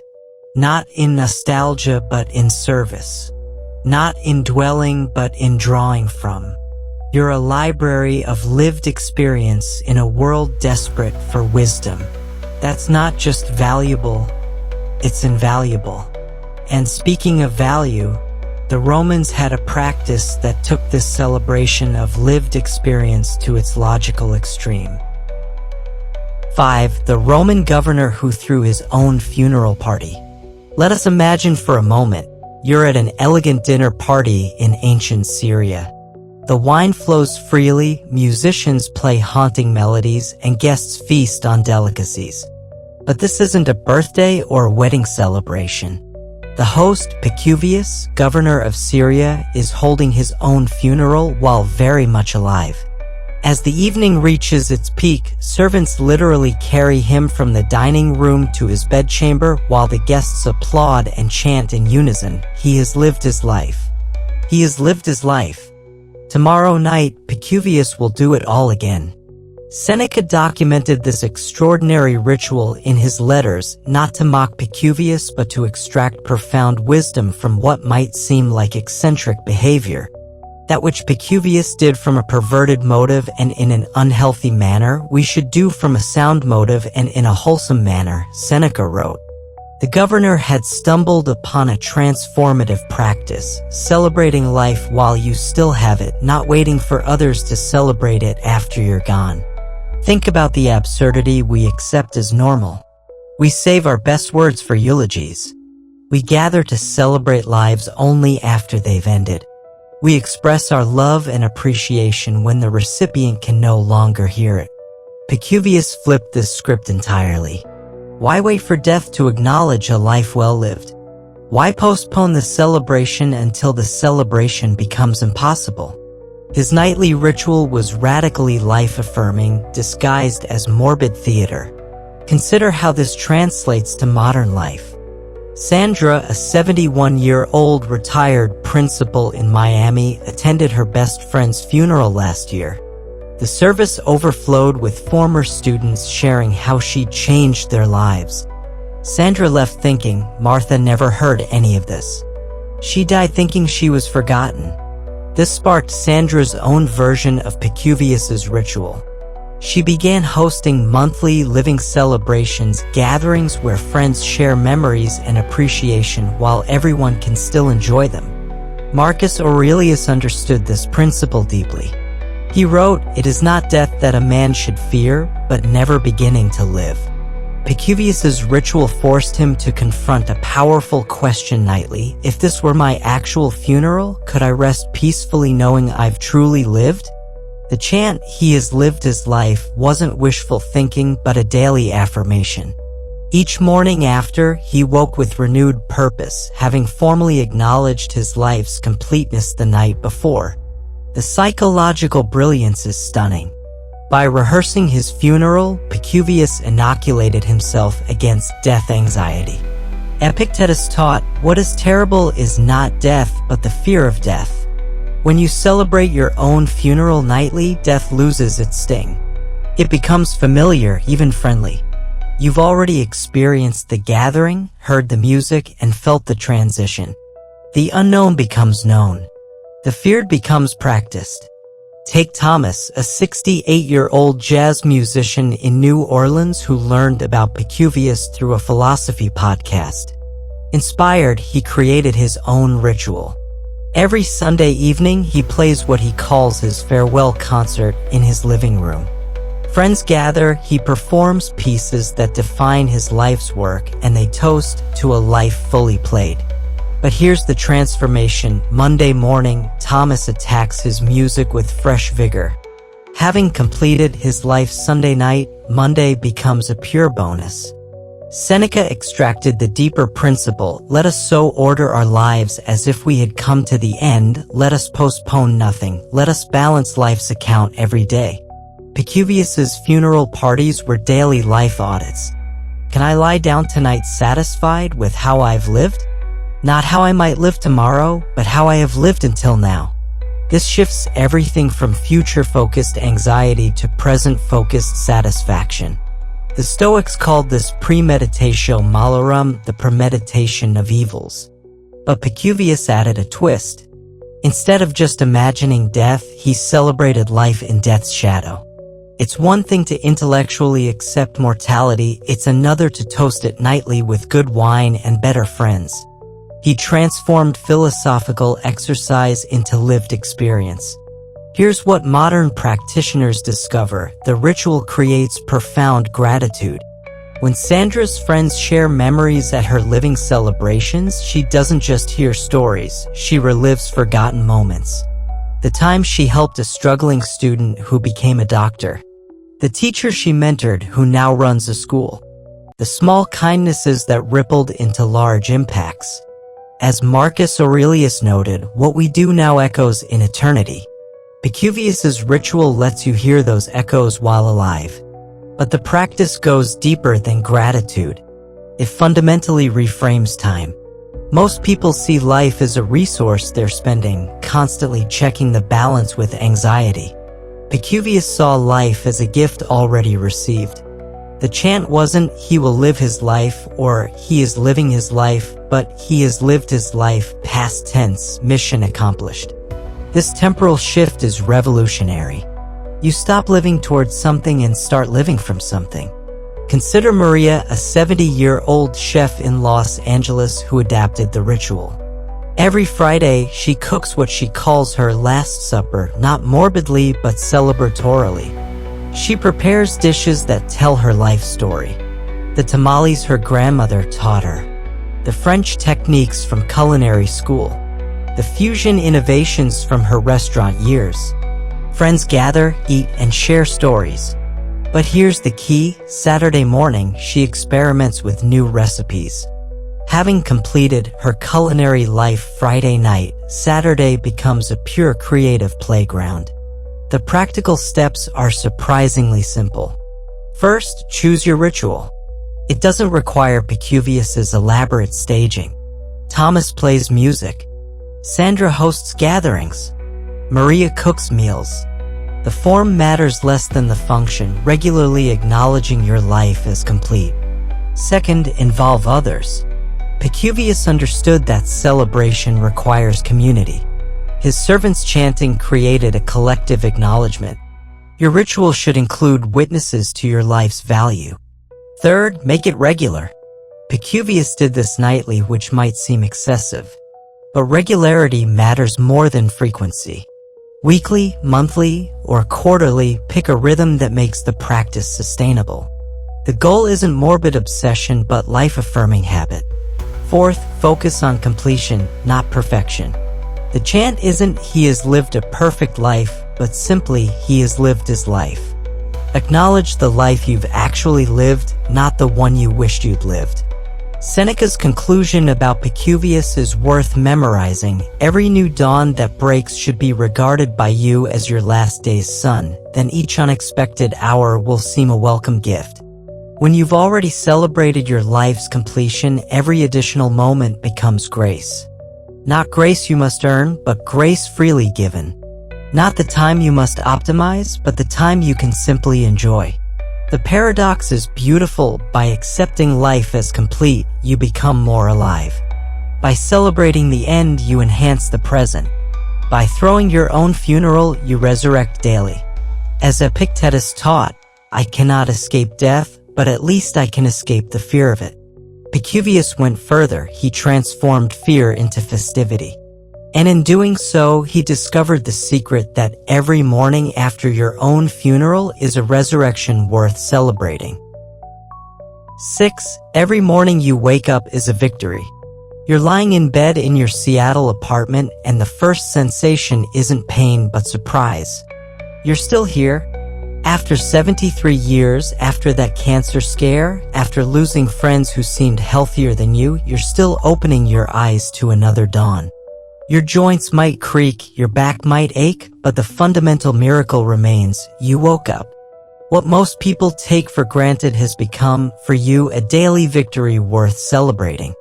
S1: Not in nostalgia but in service. Not in dwelling but in drawing from. You're a library of lived experience in a world desperate for wisdom. That's not just valuable, it's invaluable. And speaking of value, the Romans had a practice that took this celebration of lived experience to its logical extreme. 5. The Roman governor who threw his own funeral party. Let us imagine for a moment, you're at an elegant dinner party in ancient Syria. The wine flows freely, musicians play haunting melodies, and guests feast on delicacies. But this isn't a birthday or a wedding celebration. The host, Epictetus, governor of Syria, is holding his own funeral while very much alive. As the evening reaches its peak, servants literally carry him from the dining room to his bedchamber while the guests applaud and chant in unison, "He has lived his life. He has lived his life." Tomorrow night, Epictetus will do it all again. Seneca documented this extraordinary ritual in his letters, not to mock Epictetus but to extract profound wisdom from what might seem like eccentric behavior. That which Epictetus did from a perverted motive and in an unhealthy manner, we should do from a sound motive and in a wholesome manner, Seneca wrote. The governor had stumbled upon a transformative practice, celebrating life while you still have it, not waiting for others to celebrate it after you're gone. Think about the absurdity we accept as normal. We save our best words for eulogies. We gather to celebrate lives only after they've ended. We express our love and appreciation when the recipient can no longer hear it. Epictetus flipped this script entirely. Why wait for death to acknowledge a life well lived? Why postpone the celebration until the celebration becomes impossible? His nightly ritual was radically life-affirming, disguised as morbid theater. Consider how this translates to modern life. Sandra, a 71-year-old retired principal in Miami, attended her best friend's funeral last year. The service overflowed with former students sharing how she'd changed their lives. Sandra left thinking, Martha never heard any of this. She died thinking she was forgotten. This sparked Sandra's own version of Epictetus's ritual. She began hosting monthly living celebrations, gatherings where friends share memories and appreciation while everyone can still enjoy them. Marcus Aurelius understood this principle deeply. He wrote, "It is not death that a man should fear, but never beginning to live." Epictetus's ritual forced him to confront a powerful question nightly. If this were my actual funeral, could I rest peacefully knowing I've truly lived? The chant, "He has lived his life," wasn't wishful thinking but a daily affirmation. Each morning after, he woke with renewed purpose, having formally acknowledged his life's completeness the night before. The psychological brilliance is stunning. By rehearsing his funeral, Epictetus inoculated himself against death anxiety. Epictetus taught, what is terrible is not death but the fear of death. When you celebrate your own funeral nightly, death loses its sting. It becomes familiar, even friendly. You've already experienced the gathering, heard the music, and felt the transition. The unknown becomes known. The feared becomes practiced. Take Thomas, a 68-year-old jazz musician in New Orleans who learned about Epictetus through a philosophy podcast. Inspired, he created his own ritual. Every Sunday evening, he plays what he calls his farewell concert in his living room. Friends gather, he performs pieces that define his life's work, and they toast to a life fully played. But here's the transformation. Monday morning, Thomas attacks his music with fresh vigor. Having completed his life Sunday night, Monday becomes a pure bonus. Seneca extracted the deeper principle, let us so order our lives as if we had come to the end, let us postpone nothing, let us balance life's account every day. Epictetus's funeral parties were daily life audits. Can I lie down tonight satisfied with how I've lived? Not how I might live tomorrow, but how I have lived until now. This shifts everything from future-focused anxiety to present-focused satisfaction. The Stoics called this premeditatio malorum, the premeditation of evils. But Epictetus added a twist. Instead of just imagining death, he celebrated life in death's shadow. It's one thing to intellectually accept mortality, it's another to toast it nightly with good wine and better friends. He transformed philosophical exercise into lived experience. Here's what modern practitioners discover: the ritual creates profound gratitude. When Sandra's friends share memories at her living celebrations, she doesn't just hear stories, she relives forgotten moments. The time she helped a struggling student who became a doctor. The teacher she mentored who now runs a school. The small kindnesses that rippled into large impacts. As Marcus Aurelius noted, what we do now echoes in eternity. Epictetus's ritual lets you hear those echoes while alive. But the practice goes deeper than gratitude. It fundamentally reframes time. Most people see life as a resource they're spending, constantly checking the balance with anxiety. Epictetus saw life as a gift already received. The chant wasn't, he will live his life, or he is living his life, but he has lived his life, past tense, mission accomplished. This temporal shift is revolutionary. You stop living towards something and start living from something. Consider Maria, a 70-year-old chef in Los Angeles who adapted the ritual. Every Friday, she cooks what she calls her Last Supper, not morbidly but celebratorily. She prepares dishes that tell her life story. The tamales her grandmother taught her. The French techniques from culinary school. The fusion innovations from her restaurant years. Friends gather, eat, and share stories. But here's the key: Saturday morning, she experiments with new recipes. Having completed her culinary life Friday night, Saturday becomes a pure creative playground. The practical steps are surprisingly simple. First, choose your ritual. It doesn't require Epictetus's elaborate staging. Thomas plays music. Sandra hosts gatherings. Maria cooks meals. The form matters less than the function, regularly acknowledging your life as complete. Second, involve others. Epictetus understood that celebration requires community. His servants' chanting created a collective acknowledgement. Your ritual should include witnesses to your life's value. Third, make it regular. Epictetus did this nightly, which might seem excessive. But regularity matters more than frequency. Weekly, monthly, or quarterly, pick a rhythm that makes the practice sustainable. The goal isn't morbid obsession but life-affirming habit. Fourth, focus on completion, not perfection. The chant isn't "he has lived a perfect life," but simply "he has lived his life." Acknowledge the life you've actually lived, not the one you wished you'd lived. Seneca's conclusion about Epictetus is worth memorizing. Every new dawn that breaks should be regarded by you as your last day's sun, then each unexpected hour will seem a welcome gift. When you've already celebrated your life's completion, every additional moment becomes grace. Not grace you must earn, but grace freely given. Not the time you must optimize, but the time you can simply enjoy. The paradox is beautiful. By accepting life as complete, you become more alive. By celebrating the end, you enhance the present. By throwing your own funeral, you resurrect daily. As Epictetus taught, I cannot escape death, but at least I can escape the fear of it. Epictetus went further. He transformed fear into festivity. And in doing so, he discovered the secret that every morning after your own funeral is a resurrection worth celebrating. 6. Every morning you wake up is a victory. You're lying in bed in your Seattle apartment, and the first sensation isn't pain but surprise. You're still here. After 73 years, after that cancer scare, after losing friends who seemed healthier than you, you're still opening your eyes to another dawn. Your joints might creak, your back might ache, but the fundamental miracle remains: you woke up. What most people take for granted has become, for you, a daily victory worth celebrating.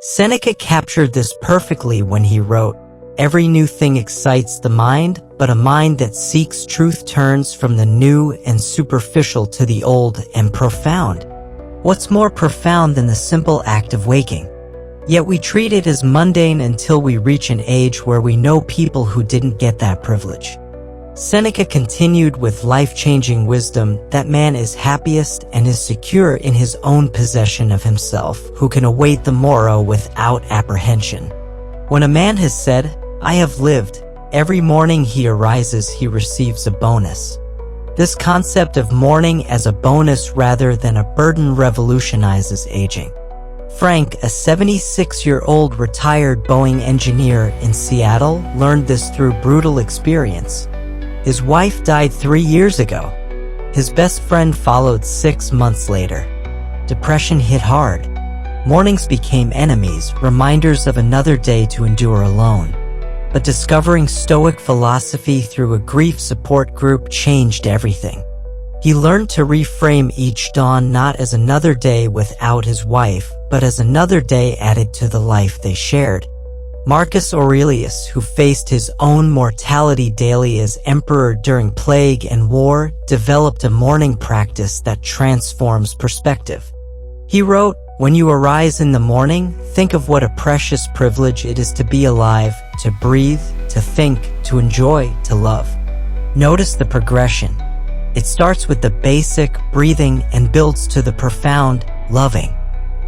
S1: Seneca captured this perfectly when he wrote, "Every new thing excites the mind, but a mind that seeks truth turns from the new and superficial to the old and profound." What's more profound than the simple act of waking? Yet we treat it as mundane until we reach an age where we know people who didn't get that privilege. Seneca continued with life-changing wisdom that man is happiest and is secure in his own possession of himself, who can await the morrow without apprehension. When a man has said, "I have lived," every morning he arises, he receives a bonus. This concept of mourning as a bonus rather than a burden revolutionizes aging. Frank, a 76-year-old retired Boeing engineer in Seattle, learned this through brutal experience. His wife died 3 years ago. His best friend followed 6 months later. Depression hit hard. Mornings became enemies, reminders of another day to endure alone. But discovering Stoic philosophy through a grief support group changed everything. He learned to reframe each dawn not as another day without his wife, but as another day added to the life they shared. Marcus Aurelius, who faced his own mortality daily as emperor during plague and war, developed a morning practice that transforms perspective. He wrote, "When you arise in the morning, think of what a precious privilege it is to be alive, to breathe, to think, to enjoy, to love." Notice the progression. It starts with the basic, breathing, and builds to the profound, loving.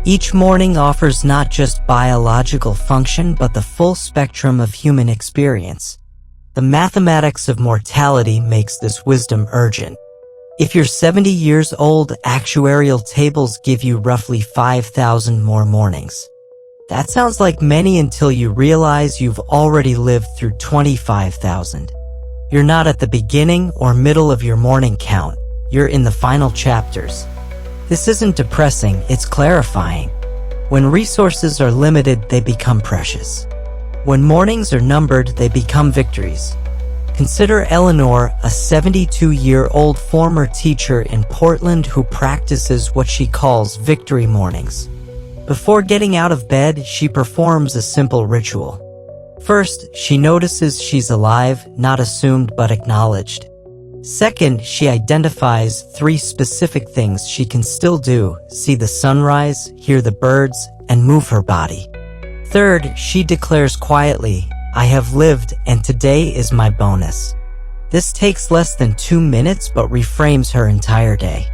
S1: Each morning offers not just biological function but the full spectrum of human experience. The mathematics of mortality makes this wisdom urgent. If you're 70 years old, actuarial tables give you roughly 5,000 more mornings. That sounds like many until you realize you've already lived through 25,000. You're not at the beginning or middle of your morning count. You're in the final chapters. This isn't depressing, it's clarifying. When resources are limited, they become precious. When mornings are numbered, they become victories. Consider Eleanor, a 72-year-old former teacher in Portland who practices what she calls victory mornings. Before getting out of bed, she performs a simple ritual. First, she notices she's alive, not assumed but acknowledged. Second, she identifies 3 specific things she can still do: see the sunrise, hear the birds, and move her body. Third, she declares quietly, "I have lived, and today is my bonus." This takes less than 2 minutes but reframes her entire day.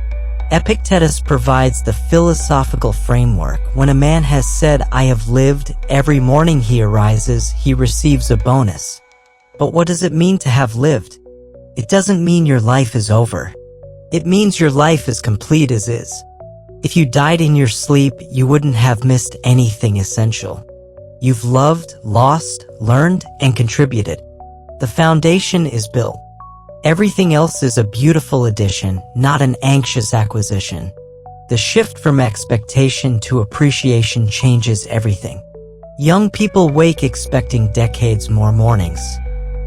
S1: Epictetus provides the philosophical framework. When a man has said, "I have lived," every morning he arises, he receives a bonus. But what does it mean to have lived? It doesn't mean your life is over. It means your life is complete as is. If you died in your sleep, you wouldn't have missed anything essential. You've loved, lost, learned, and contributed. The foundation is built. Everything else is a beautiful addition, not an anxious acquisition. The shift from expectation to appreciation changes everything. Young people wake expecting decades more mornings.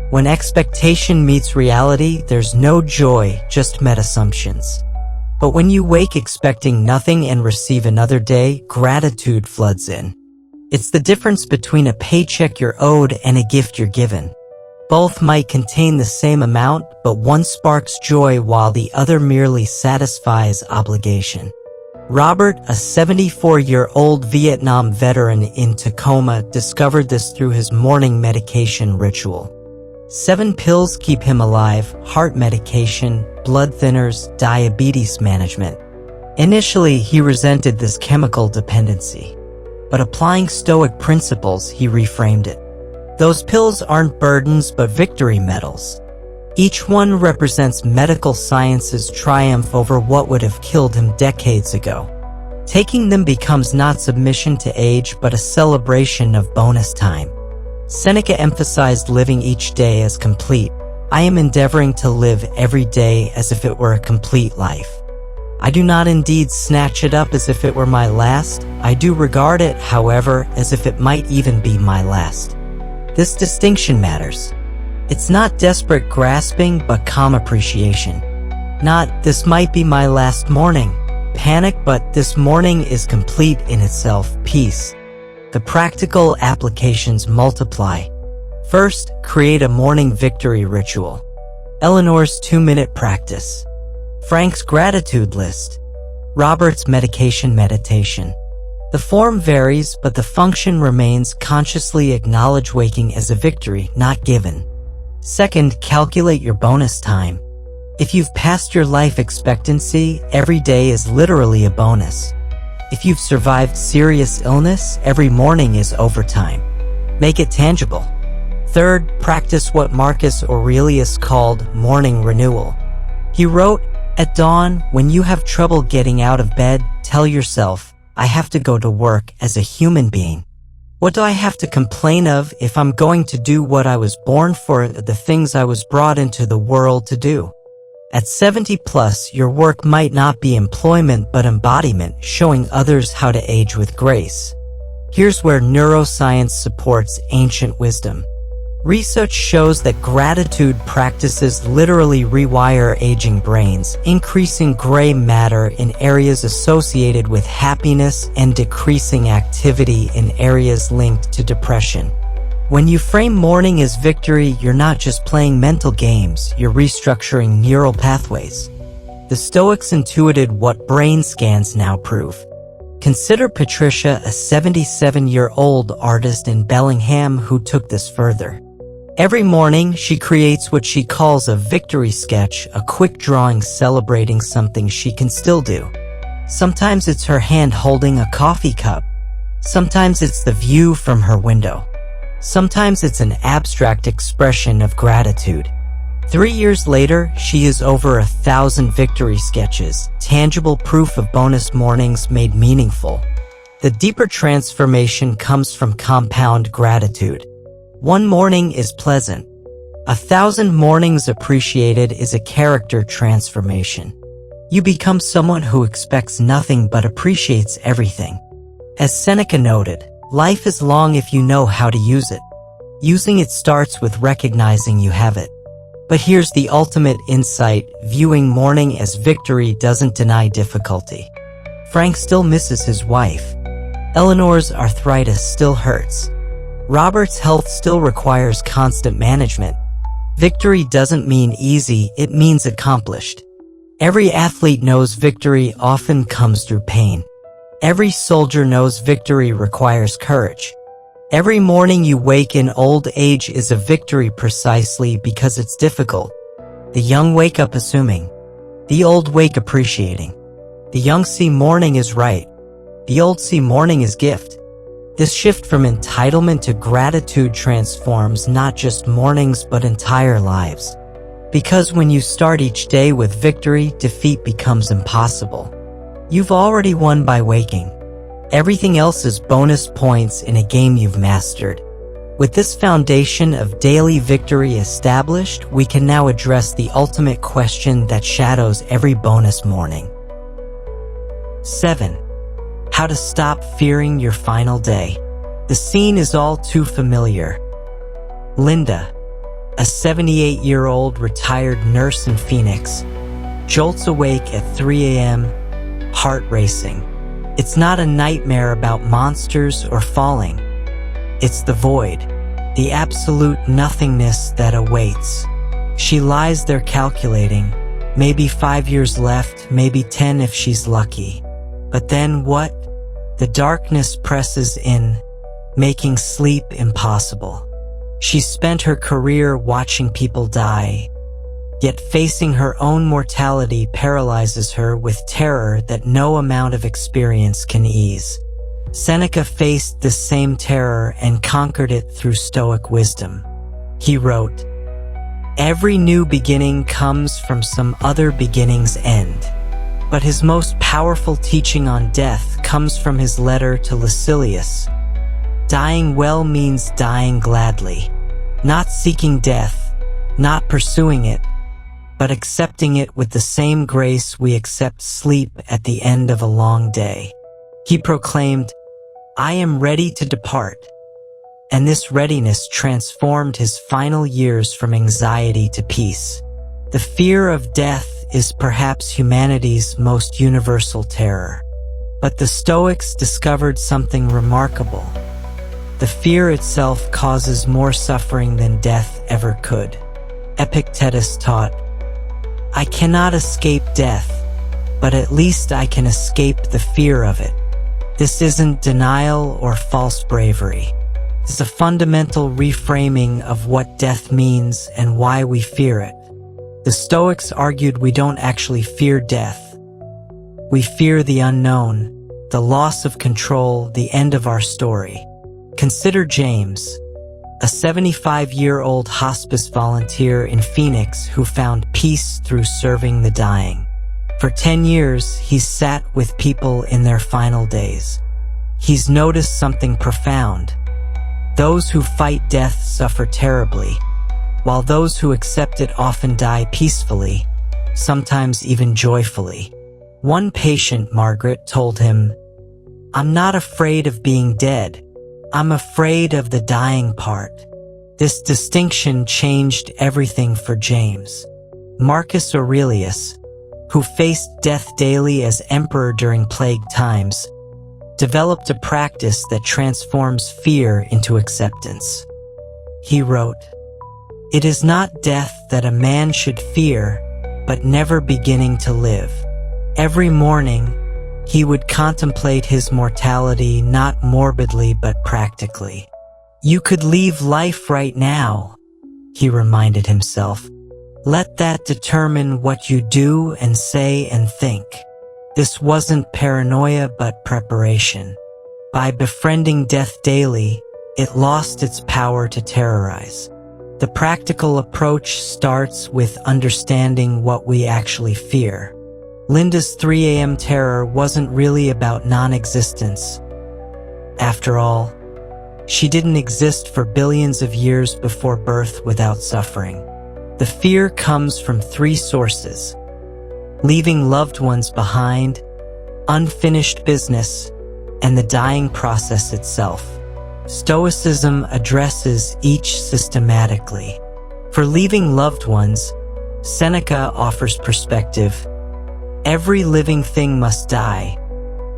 S1: When expectation meets reality, there's no joy, just met assumptions. But when you wake expecting nothing and receive another day, gratitude floods in. It's the difference between a paycheck you're owed and a gift you're given. Both might contain the same amount, but one sparks joy while the other merely satisfies obligation. Robert, a 74-year-old Vietnam veteran in Tacoma, discovered this through his morning medication ritual. 7 pills keep him alive: heart medication, blood thinners, diabetes management. Initially, he resented this chemical dependency. But applying Stoic principles, he reframed it. Those pills aren't burdens but victory medals. Each one represents medical science's triumph over what would have killed him decades ago. Taking them becomes not submission to age but a celebration of bonus time. Seneca emphasized living each day as complete. I am endeavoring to live every day as if it were a complete life. I do not indeed snatch it up as if it were my last. I do regard it, however, as if it might even be my last. This distinction matters. It's not desperate grasping, but calm appreciation. Not, this might be my last morning, panic, but this morning is complete in itself, peace. The practical applications multiply. First, create a morning victory ritual. Eleanor's 2-minute practice. Frank's gratitude list. Robert's medication meditation. The form varies, but the function remains: consciously acknowledge waking as a victory, not given. Second, calculate your bonus time. If you've passed your life expectancy, every day is literally a bonus. If you've survived serious illness, every morning is overtime. Make it tangible. Third, practice what Marcus Aurelius called morning renewal. He wrote, "At dawn, when you have trouble getting out of bed, tell yourself, I have to go to work as a human being. What do I have to complain of if I'm going to do what I was born for, the things I was brought into the world to do?" At 70 plus, your work might not be employment but embodiment, showing others how to age with grace. Here's where neuroscience supports ancient wisdom. Research shows that gratitude practices literally rewire aging brains, increasing gray matter in areas associated with happiness and decreasing activity in areas linked to depression. When you frame morning as victory, you're not just playing mental games, you're restructuring neural pathways. The Stoics intuited what brain scans now prove. Consider Patricia, a 77-year-old artist in Bellingham who took this further. Every morning, she creates what she calls a victory sketch, a quick drawing celebrating something she can still do. Sometimes it's her hand holding a coffee cup. Sometimes it's the view from her window. Sometimes it's an abstract expression of gratitude. 3 years later, she has over 1,000 victory sketches, tangible proof of bonus mornings made meaningful. The deeper transformation comes from compound gratitude. One morning is pleasant. 1,000 mornings appreciated is a character transformation. You become someone who expects nothing but appreciates everything. As Seneca noted, life is long if you know how to use it. Using it starts with recognizing you have it. But here's the ultimate insight: viewing morning as victory doesn't deny difficulty. Frank still misses his wife. Eleanor's arthritis still hurts. Robert's health still requires constant management. Victory doesn't mean easy, it means accomplished. Every athlete knows victory often comes through pain. Every soldier knows victory requires courage. Every morning you wake in old age is a victory precisely because it's difficult. The young wake up assuming. The old wake appreciating. The young see morning as right. The old see morning as gift. This shift from entitlement to gratitude transforms not just mornings but entire lives. Because when you start each day with victory, defeat becomes impossible. You've already won by waking. Everything else is bonus points in a game you've mastered. With this foundation of daily victory established, we can now address the ultimate question that shadows every bonus morning. 7. How to stop fearing your final day. The scene is all too familiar. Linda, a 78-year-old retired nurse in Phoenix, jolts awake at 3 a.m., heart racing. It's not a nightmare about monsters or falling. It's the void, the absolute nothingness that awaits. She lies there calculating, maybe 5 years left, maybe 10 if she's lucky. But then what? The darkness presses in, making sleep impossible. She spent her career watching people die, yet facing her own mortality paralyzes her with terror that no amount of experience can ease. Seneca faced this same terror and conquered it through Stoic wisdom. He wrote, "Every new beginning comes from some other beginning's end." But his most powerful teaching on death comes from his letter to Lucilius. Dying well means dying gladly, not seeking death, not pursuing it, but accepting it with the same grace we accept sleep at the end of a long day. He proclaimed, "I am ready to depart," and this readiness transformed his final years from anxiety to peace. The fear of death is perhaps humanity's most universal terror. But the Stoics discovered something remarkable. The fear itself causes more suffering than death ever could. Epictetus taught, "I cannot escape death, but at least I can escape the fear of it." This isn't denial or false bravery. It's a fundamental reframing of what death means and why we fear it. The Stoics argued we don't actually fear death. We fear the unknown, the loss of control, the end of our story. Consider James, a 75-year-old hospice volunteer in Phoenix who found peace through serving the dying. For 10 years, he's sat with people in their final days. He's noticed something profound. Those who fight death suffer terribly, while those who accept it often die peacefully, sometimes even joyfully. One patient, Margaret, told him, "I'm not afraid of being dead. I'm afraid of the dying part." This distinction changed everything for James. Marcus Aurelius, who faced death daily as emperor during plague times, developed a practice that transforms fear into acceptance. He wrote, "It is not death that a man should fear, but never beginning to live." Every morning, he would contemplate his mortality not morbidly but practically. "You could leave life right now," he reminded himself. "Let that determine what you do and say and think." This wasn't paranoia but preparation. By befriending death daily, it lost its power to terrorize. The practical approach starts with understanding what we actually fear. Linda's 3 a.m. terror wasn't really about non-existence. After all, she didn't exist for billions of years before birth without suffering. The fear comes from 3 sources: leaving loved ones behind, unfinished business, and the dying process itself. Stoicism addresses each systematically. For leaving loved ones, Seneca offers perspective. Every living thing must die,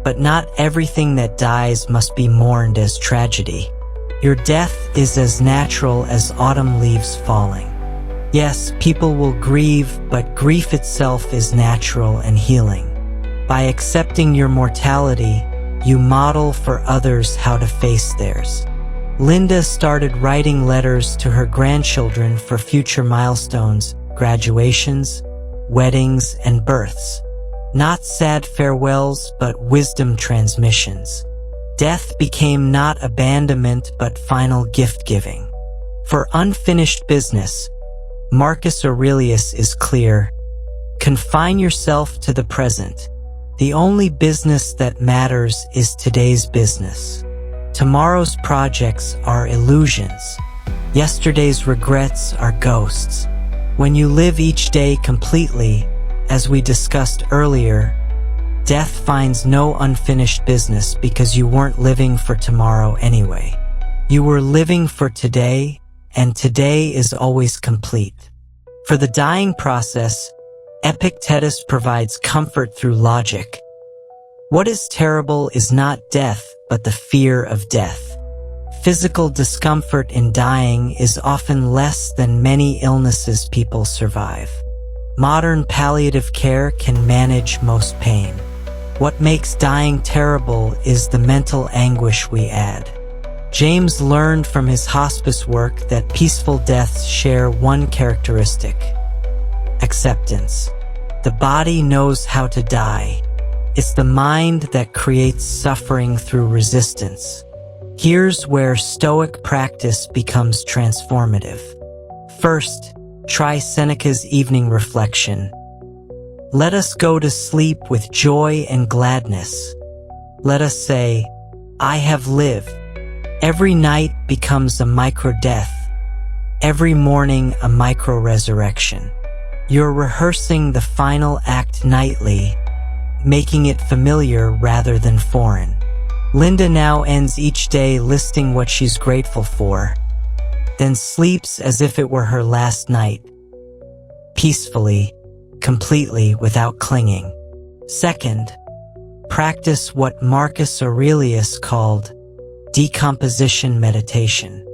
S1: but not everything that dies must be mourned as tragedy. Your death is as natural as autumn leaves falling. Yes, people will grieve, but grief itself is natural and healing. By accepting your mortality, you model for others how to face theirs. Linda started writing letters to her grandchildren for future milestones, graduations, weddings, and births. Not sad farewells, but wisdom transmissions. Death became not abandonment, but final gift-giving. For unfinished business, Marcus Aurelius is clear: confine yourself to the present. The only business that matters is today's business. Tomorrow's projects are illusions. Yesterday's regrets are ghosts. When you live each day completely, as we discussed earlier, death finds no unfinished business because you weren't living for tomorrow anyway. You were living for today, and today is always complete. For the dying process, Epictetus provides comfort through logic. What is terrible is not death, but the fear of death. Physical discomfort in dying is often less than many illnesses people survive. Modern palliative care can manage most pain. What makes dying terrible is the mental anguish we add. James learned from his hospice work that peaceful deaths share one characteristic: acceptance. The body knows how to die. It's the mind that creates suffering through resistance. Here's where Stoic practice becomes transformative. First, try Seneca's evening reflection. Let us go to sleep with joy and gladness. Let us say, I have lived. Every night becomes a micro-death. Every morning a micro-resurrection. You're rehearsing the final act nightly, making it familiar rather than foreign. Linda now ends each day listing what she's grateful for, then sleeps as if it were her last night, peacefully, completely without clinging. Second, practice what Marcus Aurelius called decomposition meditation.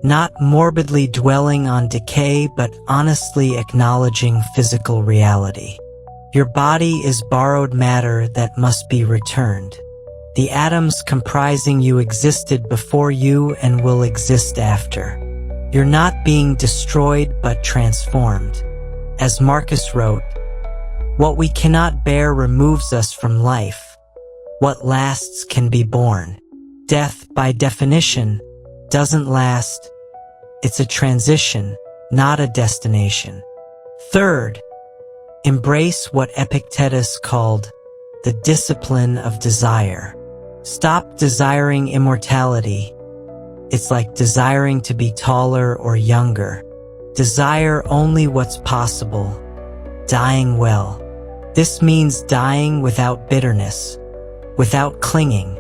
S1: Not morbidly dwelling on decay, but honestly acknowledging physical reality. Your body is borrowed matter that must be returned. The atoms comprising you existed before you and will exist after. You're not being destroyed but transformed. As Marcus wrote, what we cannot bear removes us from life. What lasts can be born. Death, by definition, doesn't last. It's a transition, not a destination. Third, embrace what Epictetus called the discipline of desire. Stop desiring immortality. It's like desiring to be taller or younger. Desire only what's possible, dying well. This means dying without bitterness, without clinging,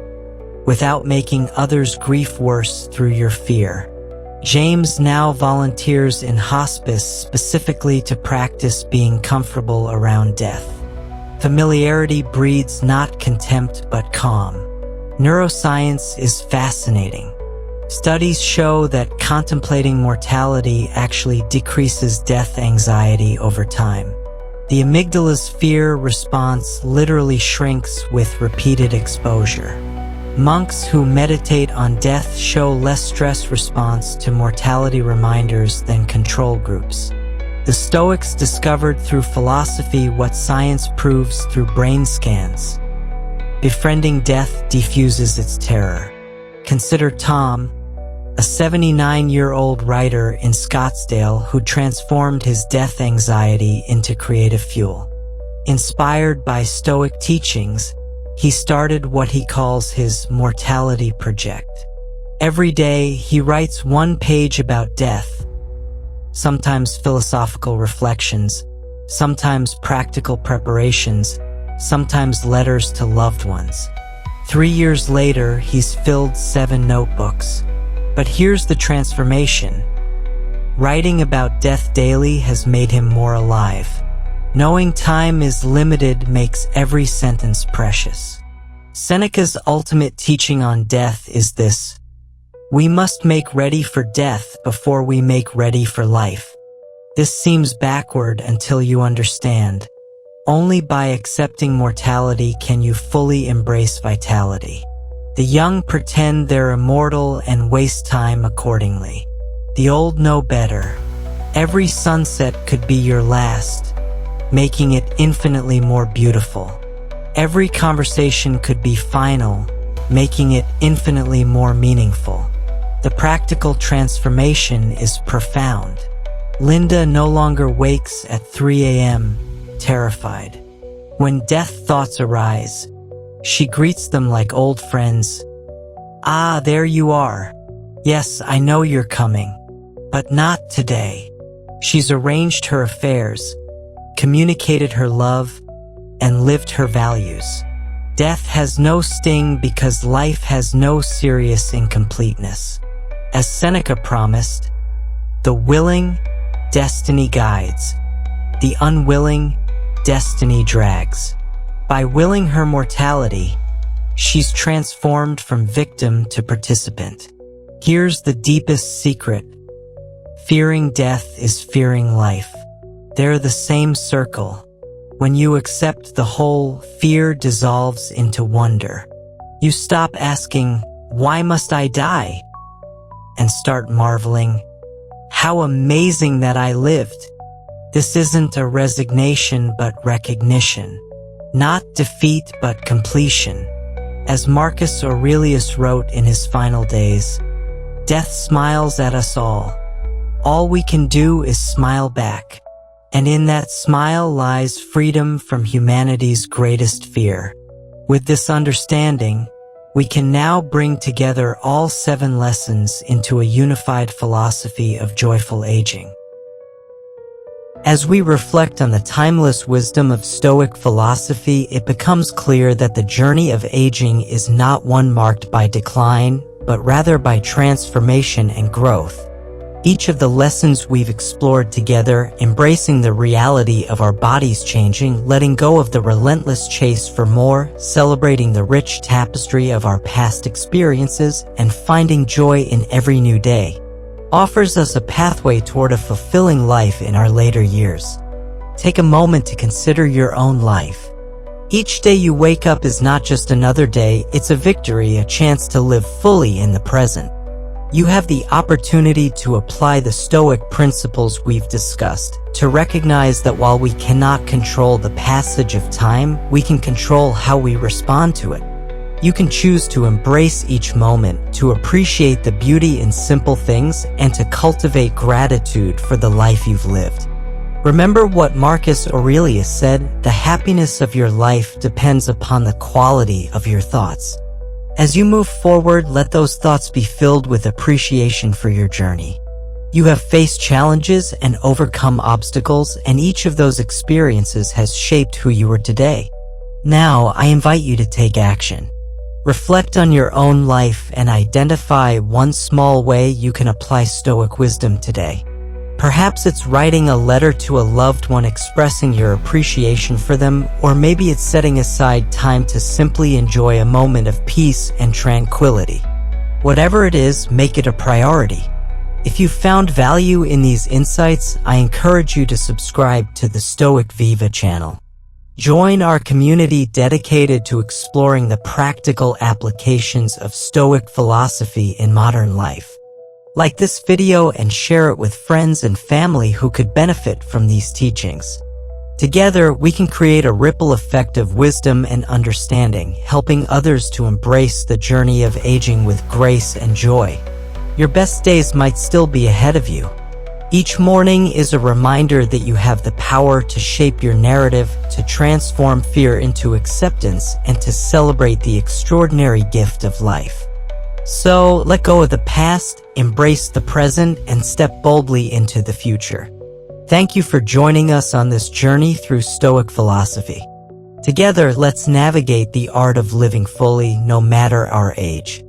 S1: without making others' grief worse through your fear. James now volunteers in hospice specifically to practice being comfortable around death. Familiarity breeds not contempt but calm. Neuroscience is fascinating. Studies show that contemplating mortality actually decreases death anxiety over time. The amygdala's fear response literally shrinks with repeated exposure. Monks who meditate on death show less stress response to mortality reminders than control groups. The Stoics discovered through philosophy what science proves through brain scans. Befriending death diffuses its terror. Consider Tom, a 79-year-old writer in Scottsdale who transformed his death anxiety into creative fuel. Inspired by Stoic teachings, he started what he calls his mortality project. Every day, he writes one page about death, sometimes philosophical reflections, sometimes practical preparations, sometimes letters to loved ones. 3 years later, he's filled 7 notebooks. But here's the transformation. Writing about death daily has made him more alive. Knowing time is limited makes every sentence precious. Seneca's ultimate teaching on death is this: we must make ready for death before we make ready for life. This seems backward until you understand. Only by accepting mortality can you fully embrace vitality. The young pretend they're immortal and waste time accordingly. The old know better. Every sunset could be your last, making it infinitely more beautiful. Every conversation could be final, making it infinitely more meaningful. The practical transformation is profound. Linda no longer wakes at 3 a.m., terrified. When death thoughts arise, she greets them like old friends. Ah, there you are. Yes, I know you're coming. But not today. She's arranged her affairs, communicated her love, and lived her values. Death has no sting because life has no serious incompleteness. As Seneca promised, the willing, destiny guides. The unwilling, destiny drags. By willing her mortality, She's transformed from victim to participant. Here's the deepest secret. Fearing death is fearing life. They're the same circle. When you accept the whole, fear dissolves into wonder. You stop asking, "Why must I die?" and start marveling, "How amazing that I lived." This isn't a resignation but recognition. Not defeat but completion. As Marcus Aurelius wrote in his final days, "Death smiles at us all. All we can do is smile back. And in that smile lies freedom from humanity's greatest fear." With this understanding, we can now bring together all 7 lessons into a unified philosophy of joyful aging. As we reflect on the timeless wisdom of Stoic philosophy, it becomes clear that the journey of aging is not one marked by decline, but rather by transformation and growth. Each of the lessons we've explored together, embracing the reality of our bodies changing, letting go of the relentless chase for more, celebrating the rich tapestry of our past experiences, and finding joy in every new day, offers us a pathway toward a fulfilling life in our later years. Take a moment to consider your own life. Each day you wake up is not just another day, it's a victory, a chance to live fully in the present. You have the opportunity to apply the Stoic principles we've discussed, to recognize that while we cannot control the passage of time, we can control how we respond to it. You can choose to embrace each moment, to appreciate the beauty in simple things, and to cultivate gratitude for the life you've lived. Remember what Marcus Aurelius said, "The happiness of your life depends upon the quality of your thoughts." As you move forward, let those thoughts be filled with appreciation for your journey. You have faced challenges and overcome obstacles, and each of those experiences has shaped who you are today. Now, I invite you to take action. Reflect on your own life and identify one small way you can apply Stoic wisdom today. Perhaps it's writing a letter to a loved one expressing your appreciation for them, or maybe it's setting aside time to simply enjoy a moment of peace and tranquility. Whatever it is, make it a priority. If you found value in these insights, I encourage you to subscribe to the Stoic Viva channel. Join our community dedicated to exploring the practical applications of Stoic philosophy in modern life. Like this video and share it with friends and family who could benefit from these teachings. Together, we can create a ripple effect of wisdom and understanding, helping others to embrace the journey of aging with grace and joy. Your best days might still be ahead of you. Each morning is a reminder that you have the power to shape your narrative, to transform fear into acceptance, and to celebrate the extraordinary gift of life. So, let go of the past, embrace the present, and step boldly into the future. Thank you for joining us on this journey through Stoic philosophy. Together, let's navigate the art of living fully, no matter our age.